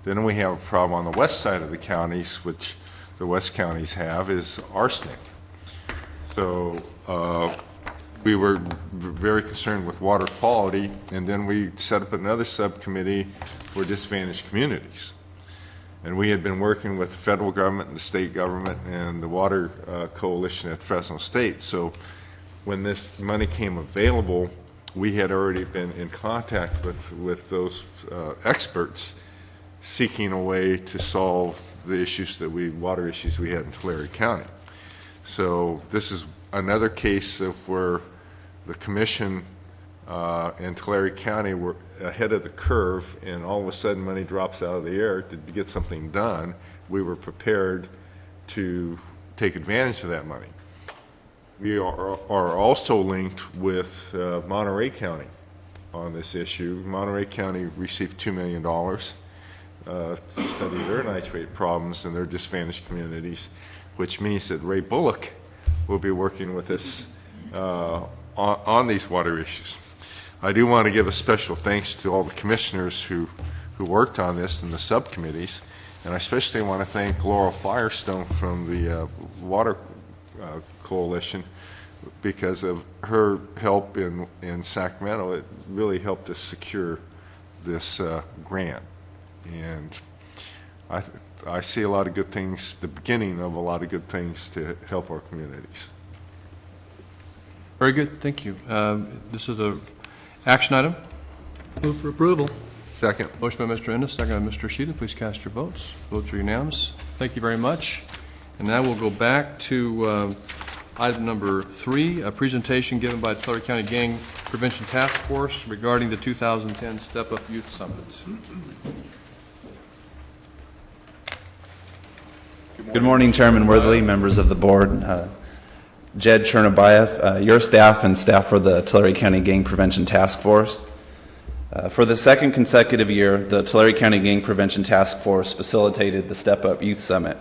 Then we have a problem on the west side of the counties, which the west counties have, is arsenic. So we were very concerned with water quality, and then we set up another subcommittee for disadvantaged communities. And we had been working with the federal government and the state government and the water coalition at Fresno State. So when this money came available, we had already been in contact with those experts seeking a way to solve the issues water issues we had in Tulare County. So this is another case of where the commission in Tulare County were ahead of the curve, and all of a sudden money drops out of the air to get something done. We were prepared to take advantage of that money. We are also linked with Monterey County on this issue. Monterey County received $2 million to study their nitrate problems in their disadvantaged communities, which means that Ray Bullock will be working with us on these water issues. I do want to give a special thanks to all the commissioners who worked on this in the subcommittees, and I especially want to thank Laurel Firestone from the Water Coalition. Because of her help in Sacramento, it really helped us secure this grant. And I see a lot of good things, the beginning of a lot of good things to help our communities. Very good, thank you. This is a action item. Move for approval. Second. Motion by Mr. Ennis, second by Mr. Sheehan. Please cast your votes. Votes are unanimous. Thank you very much. And now we'll go back to item number 3, a presentation given by the Tulare County Gang Prevention Task Force regarding the 2010 Step Up Youth Summit. Good morning, Chairman Worthley, members of the board. Jed Chernobyev, your staff and staff for the Tulare County Gang Prevention Task Force. For the second consecutive year, the Tulare County Gang Prevention Task Force facilitated the Step Up Youth Summit.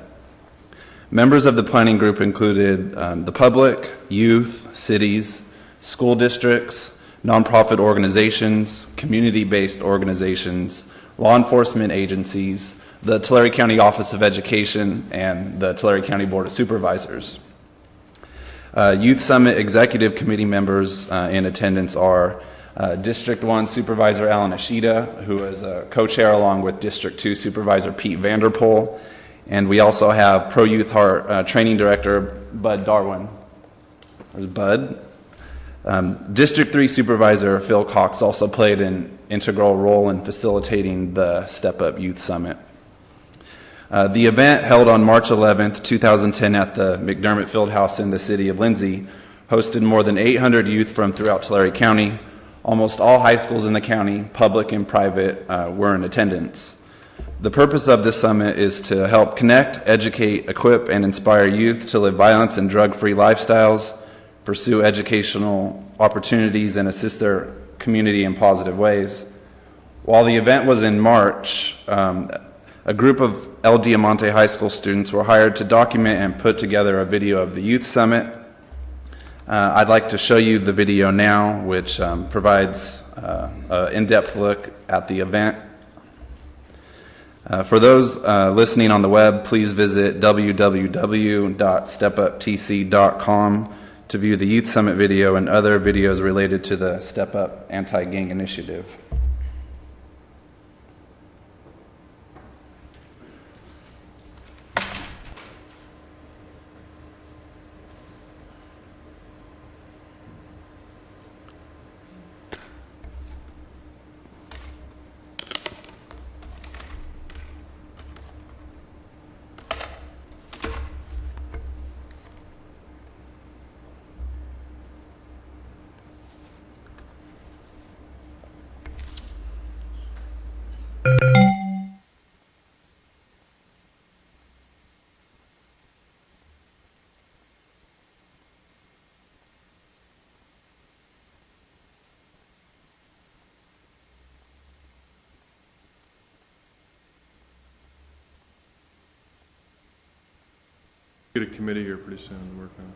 Members of the planning group included the public, youth, cities, school districts, nonprofit organizations, community-based organizations, law enforcement agencies, the Tulare County Office of Education, and the Tulare County Board of Supervisors. Youth Summit Executive Committee members in attendance are District 1 Supervisor Alan Ashita, who is a co-chair along with District 2 Supervisor Pete Vanderpool, and we also have Pro Youth Heart Training Director Bud Darwin. There's Bud. District 3 Supervisor Phil Cox also played an integral role in facilitating the Step Up Youth Summit. The event, held on March 11th, 2010 at the McDermott Fieldhouse in the city of Lindsay, hosted more than 800 youth from throughout Tulare County. Almost all high schools in the county, public and private, were in attendance. The purpose of this summit is to help connect, educate, equip, and inspire youth to live violence and drug-free lifestyles, pursue educational opportunities, and assist their community in positive ways. While the event was in March, a group of El Diamante High School students were hired to document and put together a video of the Youth Summit. I'd like to show you the video now, which provides an in-depth look at the event. For those listening on the web, please visit www.stepuptc.com to view the Youth Summit video and other videos related to the Step Up Anti-Gang Initiative. Get a committee here pretty soon to work on it.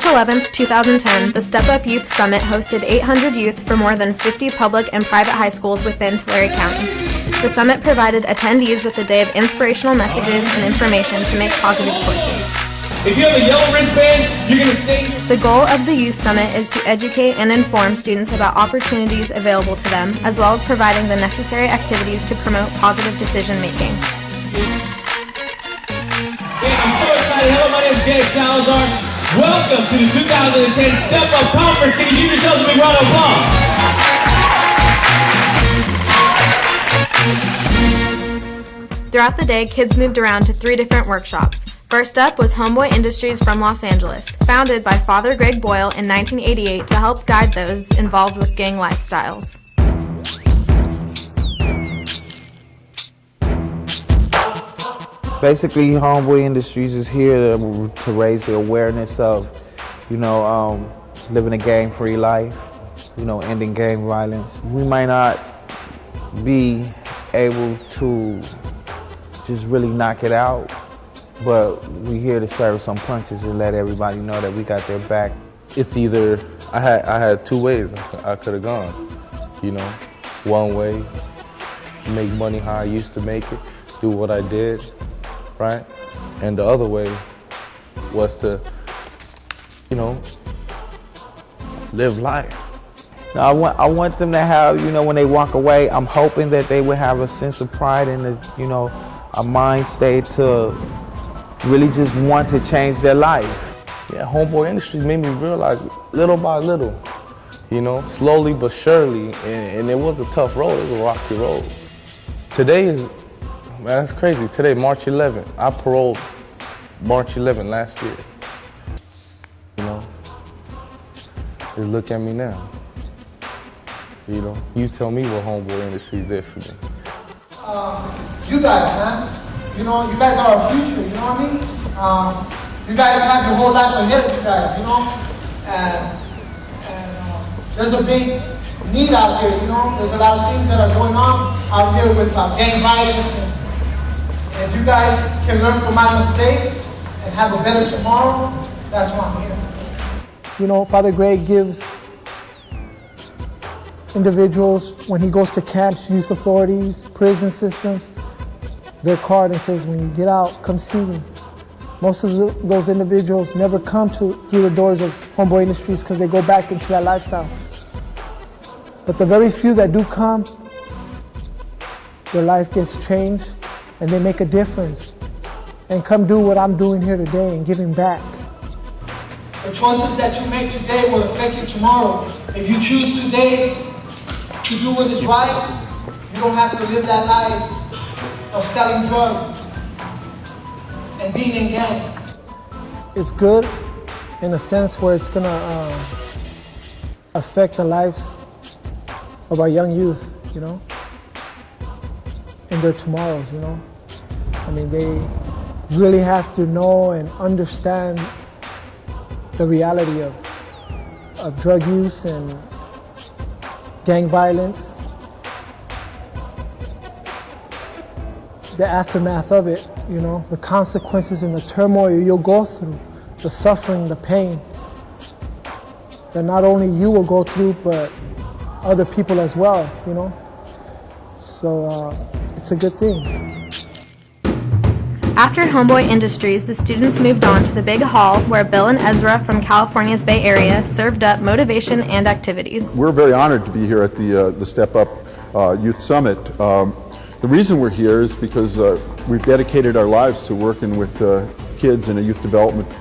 March 11, 2010, the Step Up Youth Summit hosted 800 youth from more than 50 public and private high schools within Tulare County. The summit provided attendees with a day of inspirational messages and information to make positive choices. If you have a yellow wristband, you're going to stay. The goal of the Youth Summit is to educate and inform students about opportunities available to them, as well as providing the necessary activities to promote positive decision making. Hey, I'm so excited. Hello, my name is Derek Salazar. Welcome to the 2010 Step Up Conference. Can you give yourselves a big round of applause? Throughout the day, kids moved around to 3 different workshops. First up was Homeboy Industries from Los Angeles, founded by Father Greg Boyle in 1988 to help guide those involved with gang lifestyles. Basically, Homeboy Industries is here to raise the awareness of, living a gang-free life, ending gang violence. We might not be able to just really knock it out, but we're here to serve some punches and let everybody know that we got their back. It's either, I had 2 ways I could have gone, One way, make money how I used to make it, do what I did, right? And the other way was to, live life. Now, I want them to have, when they walk away, I'm hoping that they will have a sense of pride and, a mind state to really just want to change their life. Yeah, Homeboy Industries made me realize little by little, slowly but surely, and it was a tough road, it was a rocky road. Today is, man, that's crazy. Today, March 11th, I paroled March 11th last year. Just look at me now. You tell me what Homeboy Industries did for me. You guys, man. You guys are our future, you know what I mean? You guys have your whole lives ahead of you guys, And there's a big need out here, There's a lot of things that are going on out here with gang violence. And if you guys can learn from my mistakes and have a better tomorrow, that's why I'm here. Father Greg gives individuals, when he goes to camps, youth authorities, prison systems, their card and says, when you get out, come see me. Most of those individuals never come through the doors of Homeboy Industries because they go back into that lifestyle. But the very few that do come, their life gets changed and they make a difference and come do what I'm doing here today and giving back. The choices that you make today will affect you tomorrow. If you choose today to do what is right, you don't have to live that life of selling drugs and being in gangs. It's good in a sense where it's going to affect the lives of our young youth, and their tomorrows, They really have to know and understand the reality of drug use and gang violence, the aftermath of it, the consequences and the turmoil you'll go through, the suffering, the pain, that not only you will go through, but other people as well, So it's a good thing. After Homeboy Industries, the students moved on to the big hall where Bill and Ezra from California's Bay Area served up motivation and activities. We're very honored to be here at the Step Up Youth Summit. The reason we're here is because we've dedicated our lives to working with kids in a youth development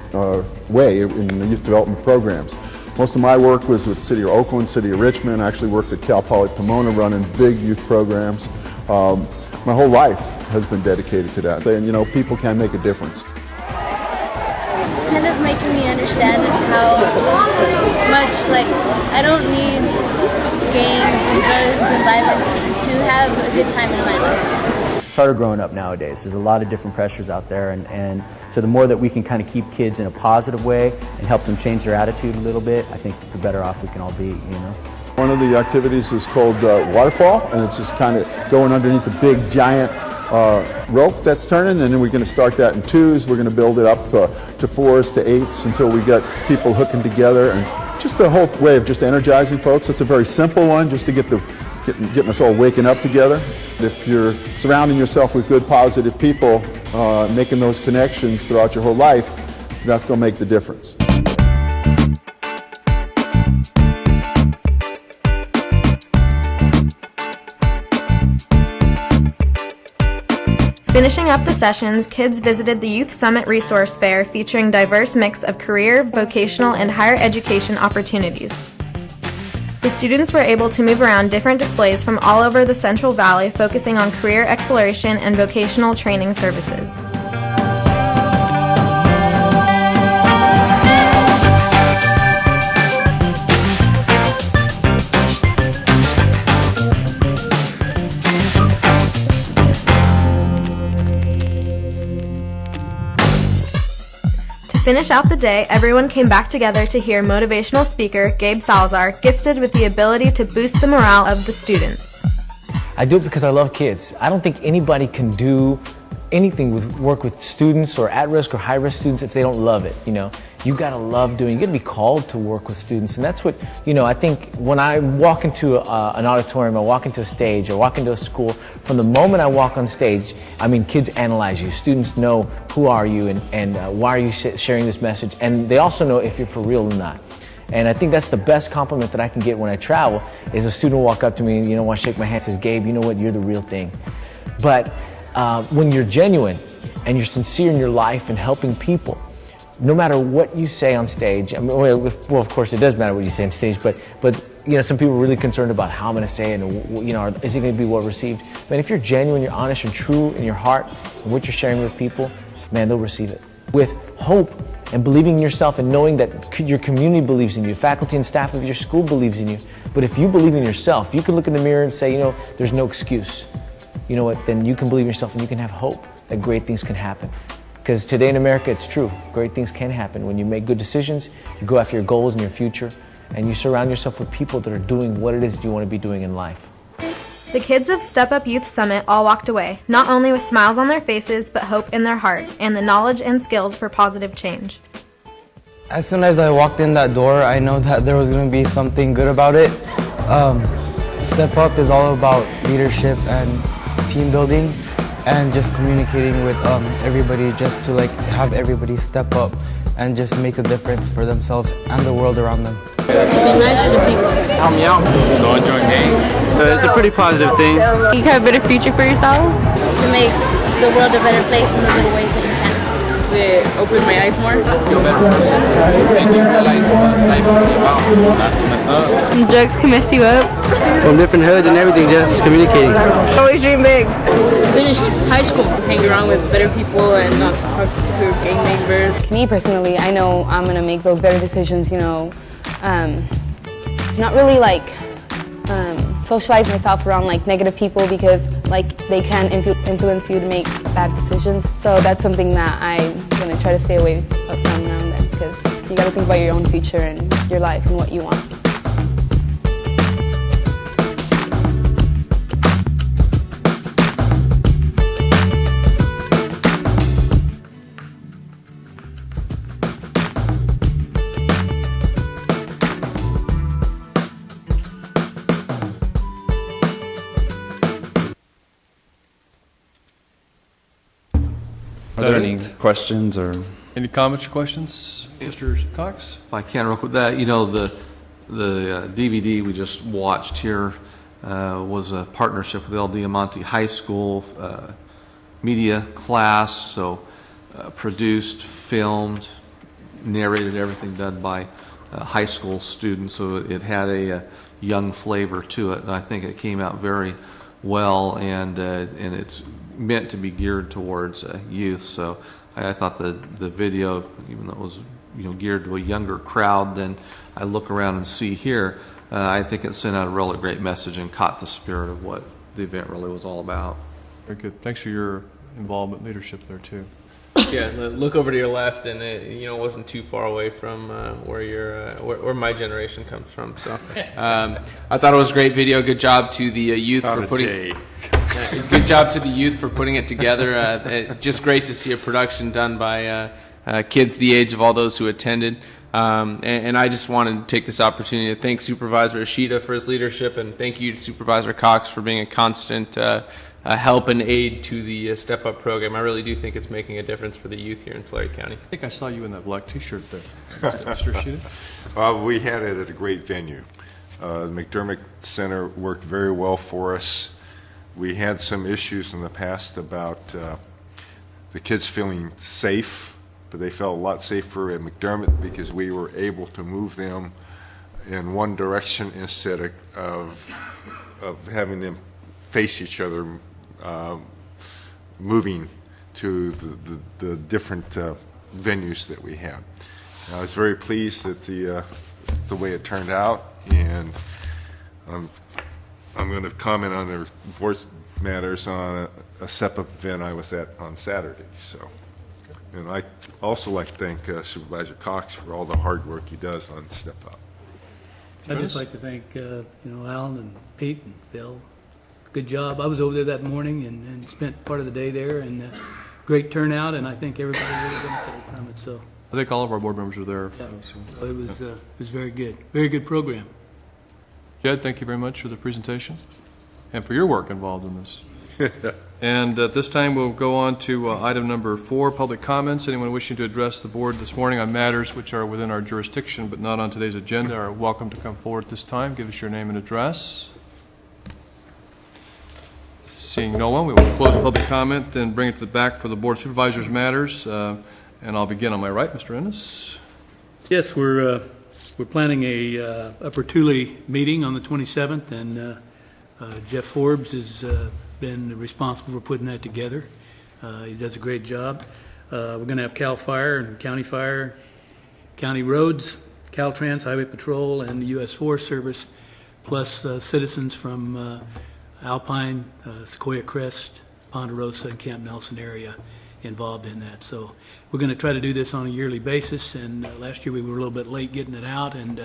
way, in the youth development programs. Most of my work was with the City of Oakland, City of Richmond. I actually worked at Cal Poly Pomona running big youth programs. My whole life has been dedicated to that. And people can make a difference. Kind of making me understand how much, I don't need gangs and drugs and violence to have a good time in my life. It's harder growing up nowadays. There's a lot of different pressures out there, and so the more that we can kind of keep kids in a positive way and help them change their attitude a little bit, I think the better off we can all be, One of the activities is called waterfall, and it's just kind of going underneath the big giant rope that's turning, and then we're going to start that in 2s. We're going to build it up to 4s to 8s until we get people hooking together, and just a whole way of just energizing folks. It's a very simple one, just to getting us all waking up together. If you're surrounding yourself with good, positive people, making those connections throughout your whole life, that's going to make the difference. Finishing up the sessions, kids visited the Youth Summit Resource Fair featuring diverse mix of career, vocational, and higher education opportunities. The students were able to move around different displays from all over the Central Valley, focusing on career exploration and vocational training services. To finish out the day, everyone came back together to hear motivational speaker Gabe Salazar, gifted with the ability to boost the morale of the students. I do it because I love kids. I don't think anybody can do anything with work with students or at-risk or high-risk students if they don't love it. You know, you gotta love doing. You gotta be called to work with students, and that's what I think when I walk into an auditorium, I walk into a stage, or walk into a school. From the moment I walk on stage, kids analyze you. Students know who are you and why are you sharing this message, and they also know if you're for real or not. And I think that's the best compliment that I can get when I travel, is a student will walk up to me and want to shake my hand and says, "Gabe, you know what? You're the real thing." But when you're genuine and you're sincere in your life and helping people, no matter what you say on stage, well, of course it does matter what you say on stage, but some people are really concerned about how I'm going to say it, and is it going to be well received? Man, if you're genuine, you're honest, you're true in your heart, and what you're sharing with people, man, they'll receive it. With hope and believing in yourself and knowing that your community believes in you, faculty and staff of your school believes in you. But if you believe in yourself, you can look in the mirror and say, there's no excuse. You know what? Then you can believe in yourself and you can have hope that great things can happen. Because today in America, it's true. Great things can happen when you make good decisions, you go after your goals and your future, and you surround yourself with people that are doing what it is that you want to be doing in life. The kids of Step Up Youth Summit all walked away, not only with smiles on their faces, but hope in their heart, and the knowledge and skills for positive change. As soon as I walked in that door, I know that there was going to be something good about it. Step Up is all about leadership and team building, and just communicating with everybody, just to have everybody step up and just make a difference for themselves and the world around them. To be nice to the people. Help me out. Don't join gangs. It's a pretty positive thing. You have a better future for yourself? To make the world a better place in the little ways that you can. It opened my eyes more. Feel a better person. Made me realize what life is about. Not to mess up. Drugs can mess you up. From different hoods and everything, just communicating. Always dream big. Finished high school. Hang around with better people and not talk to gang members. Me personally, I know I'm going to make those better decisions, not really socialize myself around negative people, because they can influence you to make bad decisions. So that's something that I'm going to try to stay away from now and then, because you got to think about your own future and your life and what you want. Are there any questions or any comments or questions, Mr. Cox? If I can, real quick, the DVD we just watched here was a partnership with El Diamante High School media class. So produced, filmed, narrated, everything done by high school students. So it had a young flavor to it, and I think it came out very well, and it's meant to be geared towards youth. So I thought the video, even though it was geared to a younger crowd than I look around and see here, I think it sent out a really great message and caught the spirit of what the event really was all about. Very good. Thanks for your involvement, leadership there too. Yeah, look over to your left, and it wasn't too far away from where my generation comes from. So I thought it was a great video. Good job to the youth for putting. Good job to the youth for putting it together. Just great to see a production done by kids the age of all those who attended. And I just wanted to take this opportunity to thank Supervisor Ishida for his leadership, and thank you to Supervisor Cox for being a constant help and aid to the Step Up program. I really do think it's making a difference for the youth here in Tulare County. I think I saw you in that black T-shirt there, Mr. Ishida. We had it at a great venue. The McDermott Center worked very well for us. We had some issues in the past about the kids feeling safe, but they felt a lot safer at McDermott because we were able to move them in one direction instead of having them face each other, moving to the different venues that we had. I was very pleased at the way it turned out, and I'm going to comment on the board matters on a Step Up event I was at on Saturday. So, and I also like to thank Supervisor Cox for all the hard work he does on Step Up. I'd just like to thank Alan and Pete and Phil. Good job. I was over there that morning and spent part of the day there, and great turnout, and I think everybody really benefited from it. So I think all of our board members were there. yeah, so it was very good. Very good program. Jed, thank you very much for the presentation and for your work involved in this. And at this time, we'll go on to item number 4, public comments. Anyone wishing to address the board this morning on matters which are within our jurisdiction but not on today's agenda are welcome to come forward at this time. Give us your name and address. Seeing no one, we will close the public comment and bring it to the back for the Board of Supervisors matters. And I'll begin on my right, Mr. Ennis. Yes, we're planning a Upper Tule meeting on the 27th, and Jeff Forbes has been responsible for putting that together. He does a great job. We're going to have Cal Fire and County Fire, County Roads, Caltrans, Highway Patrol, and the U.S. Forest Service, plus citizens from Alpine, Sequoia Crest, Ponderosa, and Camp Nelson area involved in that. So we're going to try to do this on a yearly basis, and last year we were a little bit late getting it out, and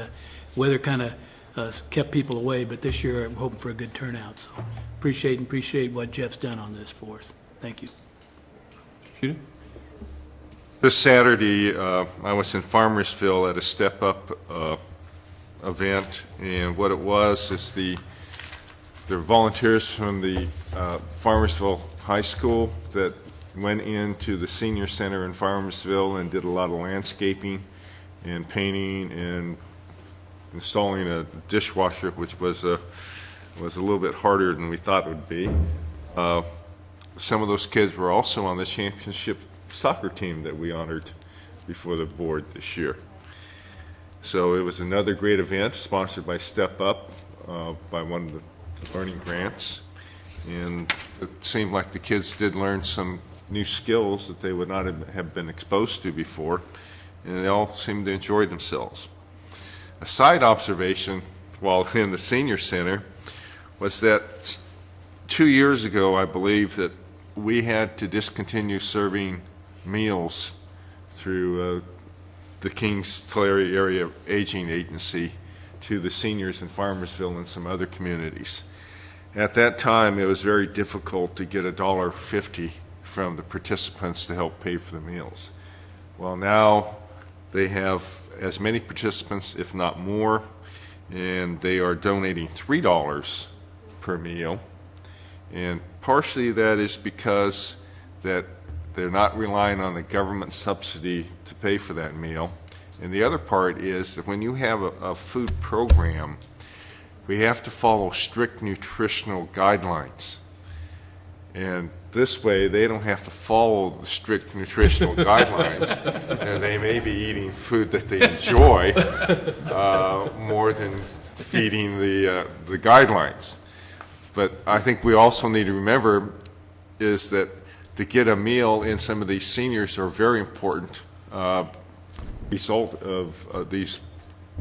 weather kind of kept people away, but this year I'm hoping for a good turnout. So appreciate what Jeff's done on this for us. Thank you. This Saturday, I was in Farmersville at a Step Up event, and what it was is the volunteers from the Farmersville High School that went into the senior center in Farmersville and did a lot of landscaping and painting and installing a dishwasher, which was a little bit harder than we thought it would be. Some of those kids were also on the championship soccer team that we honored before the board this year. So it was another great event sponsored by Step Up, by one of the learning grants, and it seemed like the kids did learn some new skills that they would not have been exposed to before, and they all seemed to enjoy themselves. A side observation while in the senior center was that 2 years ago, I believe, that we had to discontinue serving meals through the Kings Tulare Area Aging Agency to the seniors in Farmersville and some other communities. At that time, it was very difficult to get $1.50 from the participants to help pay for the meals. Well, now they have as many participants, if not more, and they are donating $3 per meal. And partially that is because that they're not relying on the government subsidy to pay for that meal. And the other part is that when you have a food program, we have to follow strict nutritional guidelines. And this way, they don't have to follow the strict nutritional guidelines, and they may be eating food that they enjoy more than feeding the guidelines. But I think we also need to remember is that to get a meal in some of these seniors are very important result of these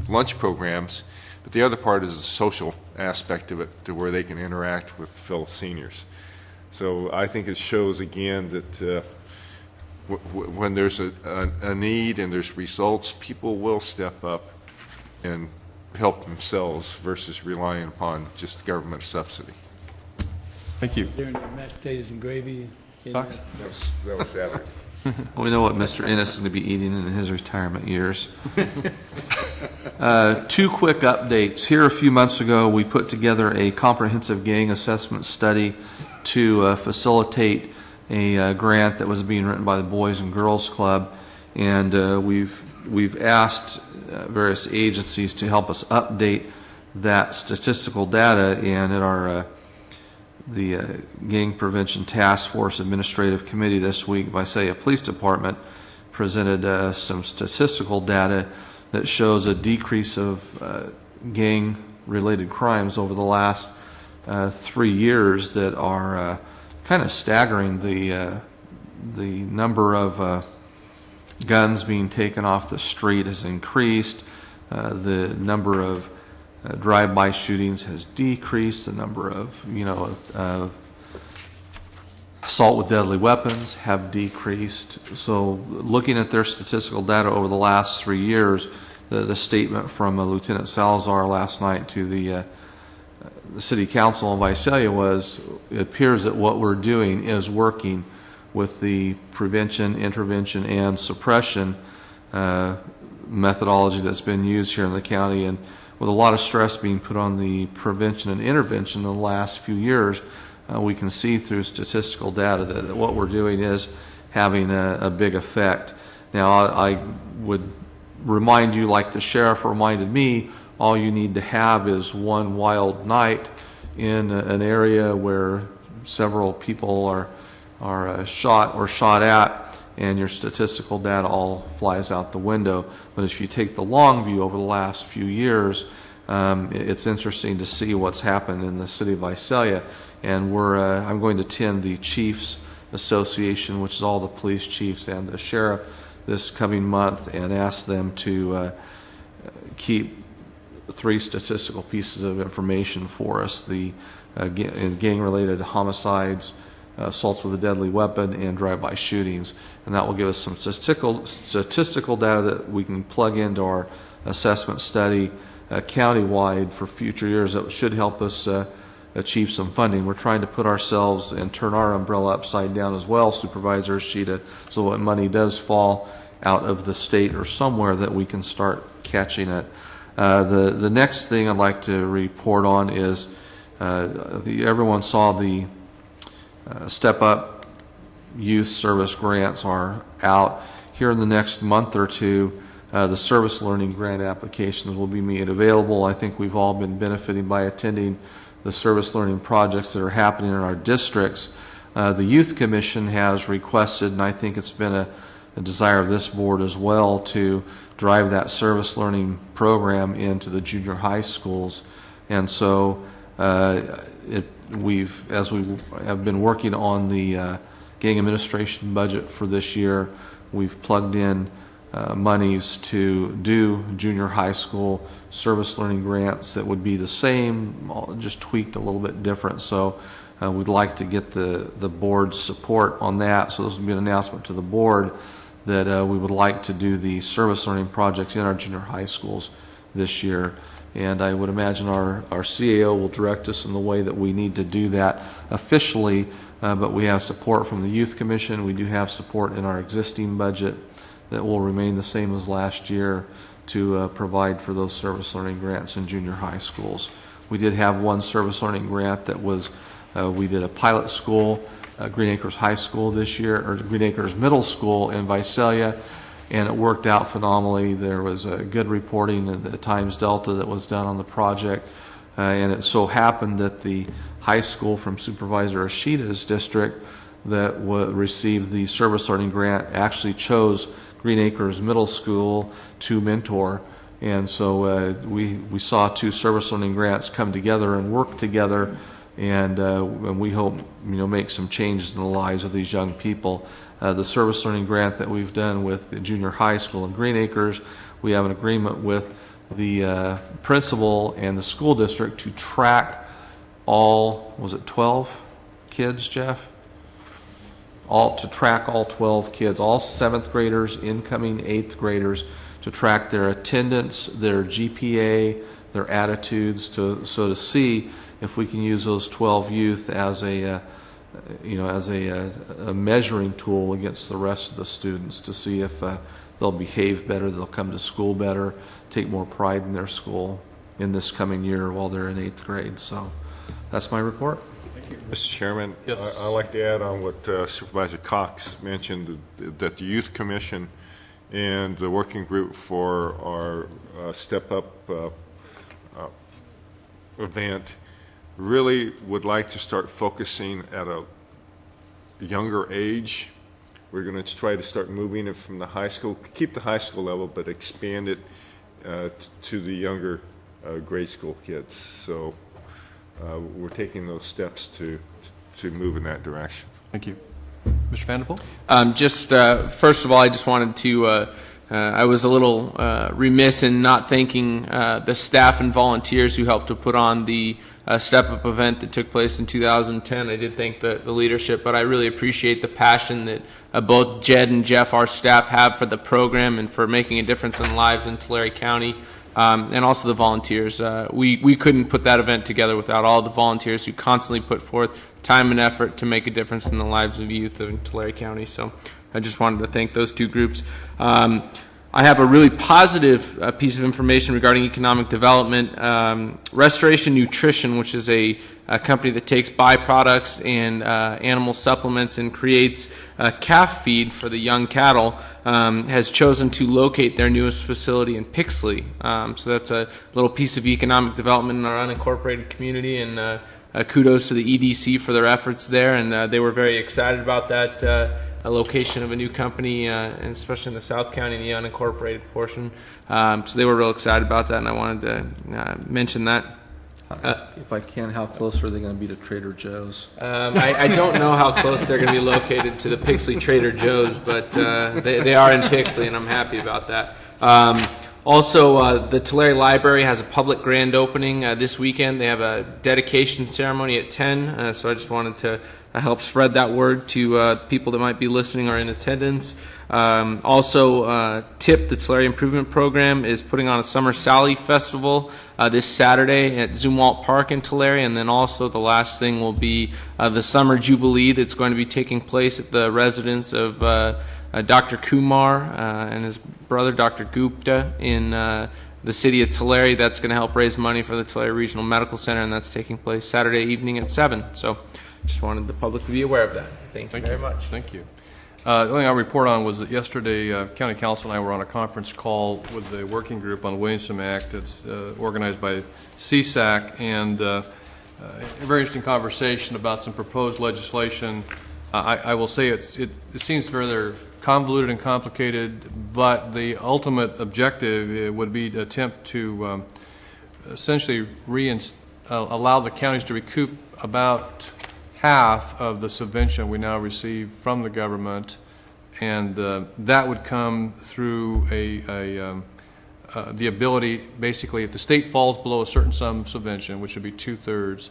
lunch programs, but the other part is the social aspect of it, to where they can interact with fellow seniors. So I think it shows again that when there's a need and there's results, people will step up and help themselves versus relying upon just government subsidy. Thank you. There, mashed potatoes and gravy. Fox? That was Saturday. We know what Mr. Ennis is going to be eating in his retirement years. 2 quick updates. Here a few months ago, we put together a comprehensive gang assessment study to facilitate a grant that was being written by the Boys and Girls Club, and we've asked various agencies to help us update that statistical data. And at our the Gang Prevention Task Force Administrative Committee this week, Visalia Police Department presented some statistical data that shows a decrease of gang-related crimes over the last 3 years that are kind of staggering. The number of guns being taken off the street has increased. The number of drive-by shootings has decreased. The number of assault with deadly weapons have decreased. So looking at their statistical data over the last 3 years, the statement from Lieutenant Salazar last night to the City Council in Visalia was, it appears that what we're doing is working with the prevention, intervention, and suppression methodology that's been used here in the county, and with a lot of stress being put on the prevention and intervention in the last few years, we can see through statistical data that what we're doing is having a big effect. Now, I would remind you, like the sheriff reminded me, all you need to have is one wild night in an area where several people are shot or shot at, and your statistical data all flies out the window. But if you take the long view over the last few years, it's interesting to see what's happened in the city of Visalia. And I'm going to attend the Chiefs Association, which is all the police chiefs and the sheriff, this coming month, and ask them to keep 3 statistical pieces of information for us: the gang-related homicides, assaults with a deadly weapon, and drive-by shootings. And that will give us some statistical data that we can plug into our assessment study countywide for future years that should help us achieve some funding. We're trying to put ourselves and turn our umbrella upside down as well, Supervisor Ishida, so when money does fall out of the state or somewhere, that we can start catching it. The next thing I'd like to report on is everyone saw the Step Up Youth Service grants are out. Here in the next month or two, the service learning grant applications will be made available. I think we've all been benefiting by attending the service learning projects that are happening in our districts. The Youth Commission has requested, and I think it's been a desire of this board as well, to drive that service learning program into the junior high schools. And so as we have been working on the gang administration budget for this year, we've plugged in monies to do junior high school service learning grants that would be the same, just tweaked a little bit different. So we'd like to get the board's support on that. So this will be an announcement to the board that we would like to do the service learning projects in our junior high schools this year. And I would imagine our CAO will direct us in the way that we need to do that officially, but we have support from the Youth Commission. We do have support in our existing budget that will remain the same as last year to provide for those service learning grants in junior high schools. We did have one service learning grant that was, we did a pilot school, Green Acres High School this year, or Green Acres Middle School in Visalia, and it worked out phenomenally. There was a good reporting in the Times Delta that was done on the project, and it so happened that the high school from Supervisor Ishida's district that received the service learning grant actually chose Green Acres Middle School to mentor. And so we saw 2 service learning grants come together and work together, and we hope make some changes in the lives of these young people. The service learning grant that we've done with the junior high school in Green Acres, we have an agreement with the principal and the school district to track all, was it 12 kids, Jeff? To track all 12 kids, all 7th graders, incoming 8th graders, to track their attendance, their GPA, their attitudes, so to see if we can use those 12 youth as a measuring tool against the rest of the students to see if they'll behave better, they'll come to school better, take more pride in their school in this coming year while they're in 8th grade. So that's my report. Mr. Chairman, Yes. I'd like to add on what Supervisor Cox mentioned, that the Youth Commission and the working group for our Step Up event really would like to start focusing at a younger age. We're going to try to start moving it from the high school, keep the high school level, but expand it to the younger grade school kids. So we're taking those steps to move in that direction. Thank you. Mr. Vanderpool? First of all, I just wanted to, I was a little remiss in not thanking the staff and volunteers who helped to put on the Step Up event that took place in 2010. I did thank the leadership, but I really appreciate the passion that both Jed and Jeff, our staff, have for the program and for making a difference in lives in Tulare County. And also the volunteers. We couldn't put that event together without all the volunteers who constantly put forth time and effort to make a difference in the lives of youth in Tulare County. So I just wanted to thank those two groups. I have a really positive piece of information regarding economic development. Restoration Nutrition, which is a company that takes byproducts and animal supplements and creates calf feed for the young cattle, has chosen to locate their newest facility in Pixley. So that's a little piece of economic development in our unincorporated community, and kudos to the EDC for their efforts there, and they were very excited about that a location of a new company, and especially in the South County, in the unincorporated portion. So they were real excited about that, and I wanted to mention that. If I can, how close are they going to be to Trader Joe's? I don't know how close they're going to be located to the Pixley Trader Joe's, but they are in Pixley, and I'm happy about that. Also, the Tulare Library has a public grand opening this weekend. They have a dedication ceremony at 10, so I just wanted to help spread that word to people that might be listening or in attendance. Also, TIP, the Tulare Improvement Program, is putting on a Summer Sally Festival this Saturday at Zumwalt Park in Tulare, and then also the last thing will be the Summer Jubilee that's going to be taking place at the residence of Dr. Kumar and his brother, Dr. Gupta, in the city of Tulare. That's going to help raise money for the Tulare Regional Medical Center, and that's taking place Saturday evening at 7. So just wanted the public to be aware of that. Thank you very much. Thank you. The only thing I'll report on was that yesterday County Council and I were on a conference call with the working group on the Williamson Act that's organized by CSAC, and a very interesting conversation about some proposed legislation. I will say it seems very convoluted and complicated, but the ultimate objective would be to attempt to essentially allow the counties to recoup about half of the subvention we now receive from the government, and that would come through the ability, basically, if the state falls below a certain sum of subvention, which would be 2/3,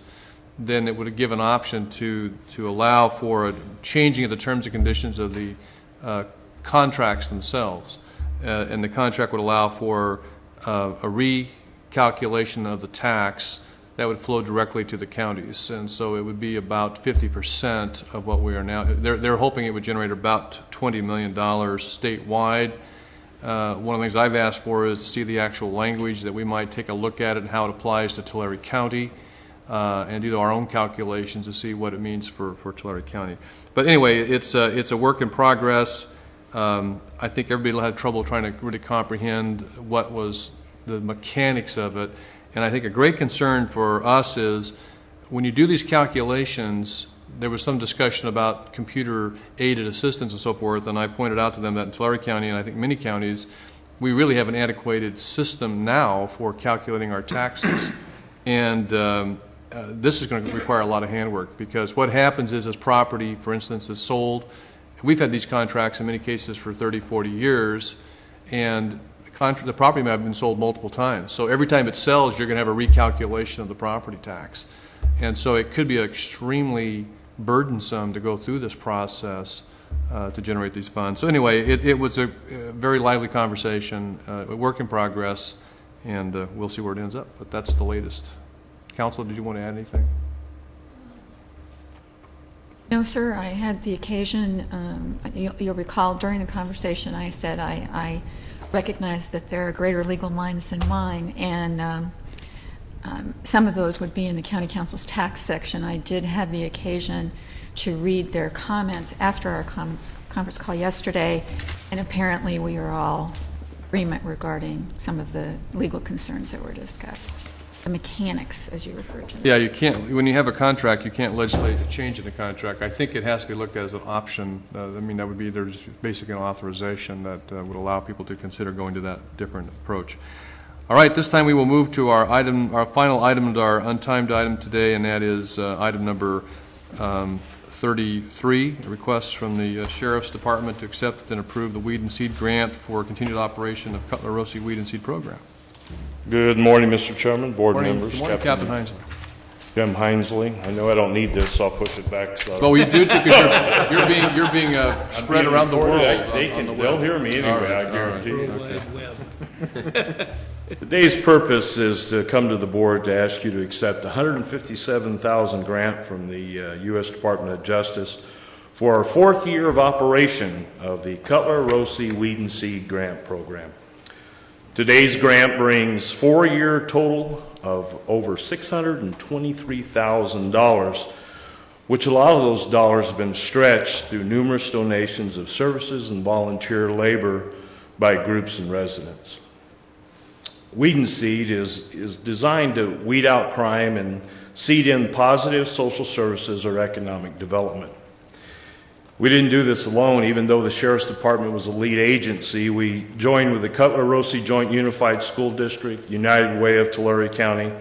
then it would give an option to allow for a changing of the terms and conditions of the contracts themselves, and the contract would allow for a recalculation of the tax that would flow directly to the counties, and so it would be about 50% of what we are now. They're hoping it would generate about $20 million statewide. One of the things I've asked for is to see the actual language, that we might take a look at it and how it applies to Tulare County, and do our own calculations to see what it means for Tulare County. But anyway, it's a work in progress. I think everybody will have trouble trying to really comprehend what was the mechanics of it. And I think a great concern for us is when you do these calculations, there was some discussion about computer-aided assistance and so forth, and I pointed out to them that in Tulare County, and I think many counties, we really have an antiquated system now for calculating our taxes. And this is going to require a lot of handwork, because what happens is, as property, for instance, is sold, we've had these contracts in many cases for 30, 40 years, and the property might have been sold multiple times. So every time it sells, you're going to have a recalculation of the property tax. And so it could be extremely burdensome to go through this process to generate these funds. So anyway, it was a very lively conversation, a work in progress, and we'll see where it ends up. But that's the latest. Council, did you want to add anything? No, sir. I had the occasion, you'll recall during the conversation I said I recognize that there are greater legal minds than mine, and some of those would be in the County Council's tax section. I did have the occasion to read their comments after our conference call yesterday, and apparently we are all in agreement regarding some of the legal concerns that were discussed. The mechanics, as you referred to. Yeah, you can't, when you have a contract, you can't legislate a change in the contract. I think it has to be looked at as an option. I mean, that would be either just basically an authorization that would allow people to consider going to that different approach. All right, this time we will move to our final item, our untimed item today, and that is item number 33, a request from the Sheriff's Department to accept and approve the Weed and Seed Grant for continued operation of Cutler-Rossi Weed and Seed Program. Good morning, Mr. Chairman, board members. Good morning, Captain Hinesley. Jim Hinesley. I know I don't need this, so I'll push it back. So. Well, you do, because you're being spread around the world. They'll hear me anyway, right, I guarantee you. Okay. Today's purpose is to come to the board to ask you to accept a $157,000 grant from the U.S. Department of Justice for our 4th year of operation of the Cutler-Rossi Weed and Seed Grant Program. Today's grant brings 4-year total of over $623,000, which a lot of those dollars have been stretched through numerous donations of services and volunteer labor by groups and residents. Weed and Seed is designed to weed out crime and seed in positive social services or economic development. We didn't do this alone. Even though the Sheriff's Department was the lead agency, we joined with the Cutler-Rossi Joint Unified School District, United Way of Tulare County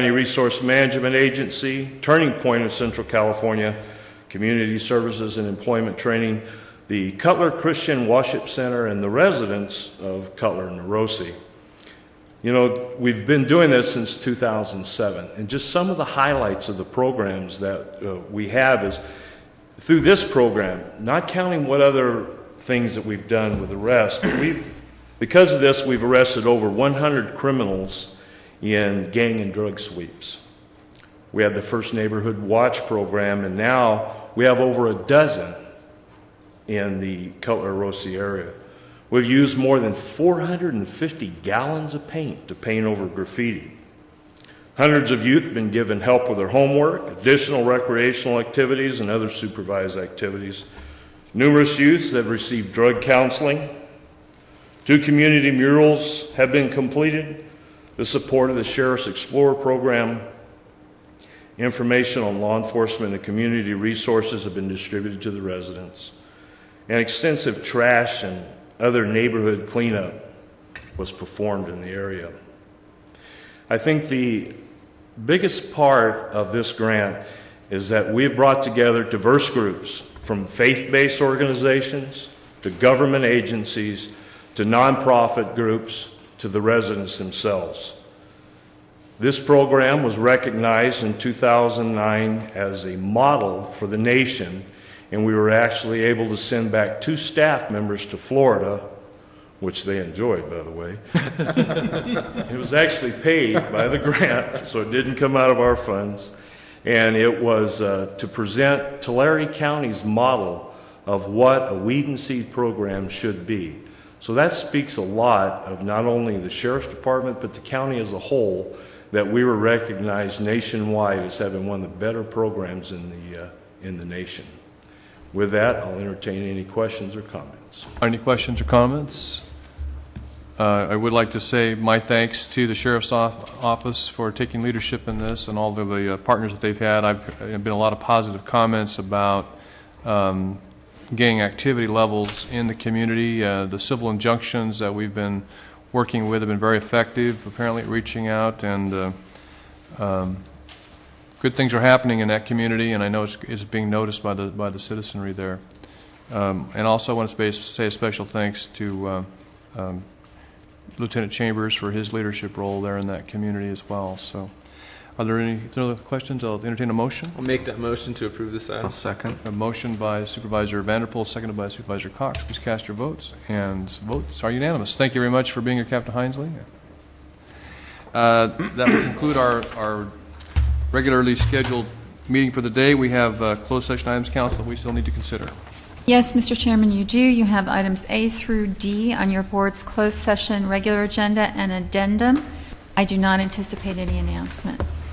Resource Management Agency, Turning Point of Central California, Community Services and Employment Training, the Cutler Christian Worship Center, and the residents of Cutler and Rossi. You know, we've been doing this since 2007, and just some of the highlights of the programs that we have is through this program, not counting what other things that we've done with the rest, but because of this, we've arrested over 100 criminals in gang and drug sweeps. We had the first Neighborhood Watch program, and now we have over a dozen in the Cutler-Rossi area. We've used more than 450 gallons of paint to paint over graffiti. Hundreds of youth have been given help with their homework, additional recreational activities, and other supervised activities. Numerous youths have received drug counseling. 2 community murals have been completed. The support of the Sheriff's Explorer program. Information on law enforcement and community resources have been distributed to the residents. And extensive trash and other neighborhood cleanup was performed in the area. I think the biggest part of this grant is that we've brought together diverse groups from faith-based organizations to government agencies to nonprofit groups to the residents themselves. This program was recognized in 2009 as a model for the nation, and we were actually able to send back 2 staff members to Florida, which they enjoyed, by the way. It was actually paid by the grant, so it didn't come out of our funds. And it was to present Tulare County's model of what a weed and seed program should be. So that speaks a lot of not only the Sheriff's Department, but the county as a whole, that we were recognized nationwide as having one of the better programs in the nation. With that, I'll entertain any questions or comments. Any questions or comments? I would like to say my thanks to the Sheriff's Office for taking leadership in this and all of the partners that they've had. I've been a lot of positive comments about gang activity levels in the community. The civil injunctions that we've been working with have been very effective, apparently, at reaching out, and good things are happening in that community, and I know it's being noticed by the citizenry there. And also I want to say a special thanks to Lieutenant Chambers for his leadership role there in that community as well. So, are there any other questions? I'll entertain a motion. I'll make that motion to approve this item. I'll second. A motion by Supervisor Vanderpool, seconded by Supervisor Cox. Please cast your votes, and votes are unanimous. Thank you very much for being here, Captain Hinesley. That will conclude our regularly scheduled meeting for the day. We have closed session items, Council, we still need to consider. Yes, Mr. Chairman, you do. You have items A through D on your board's closed session regular agenda and addendum. I do not anticipate any announcements.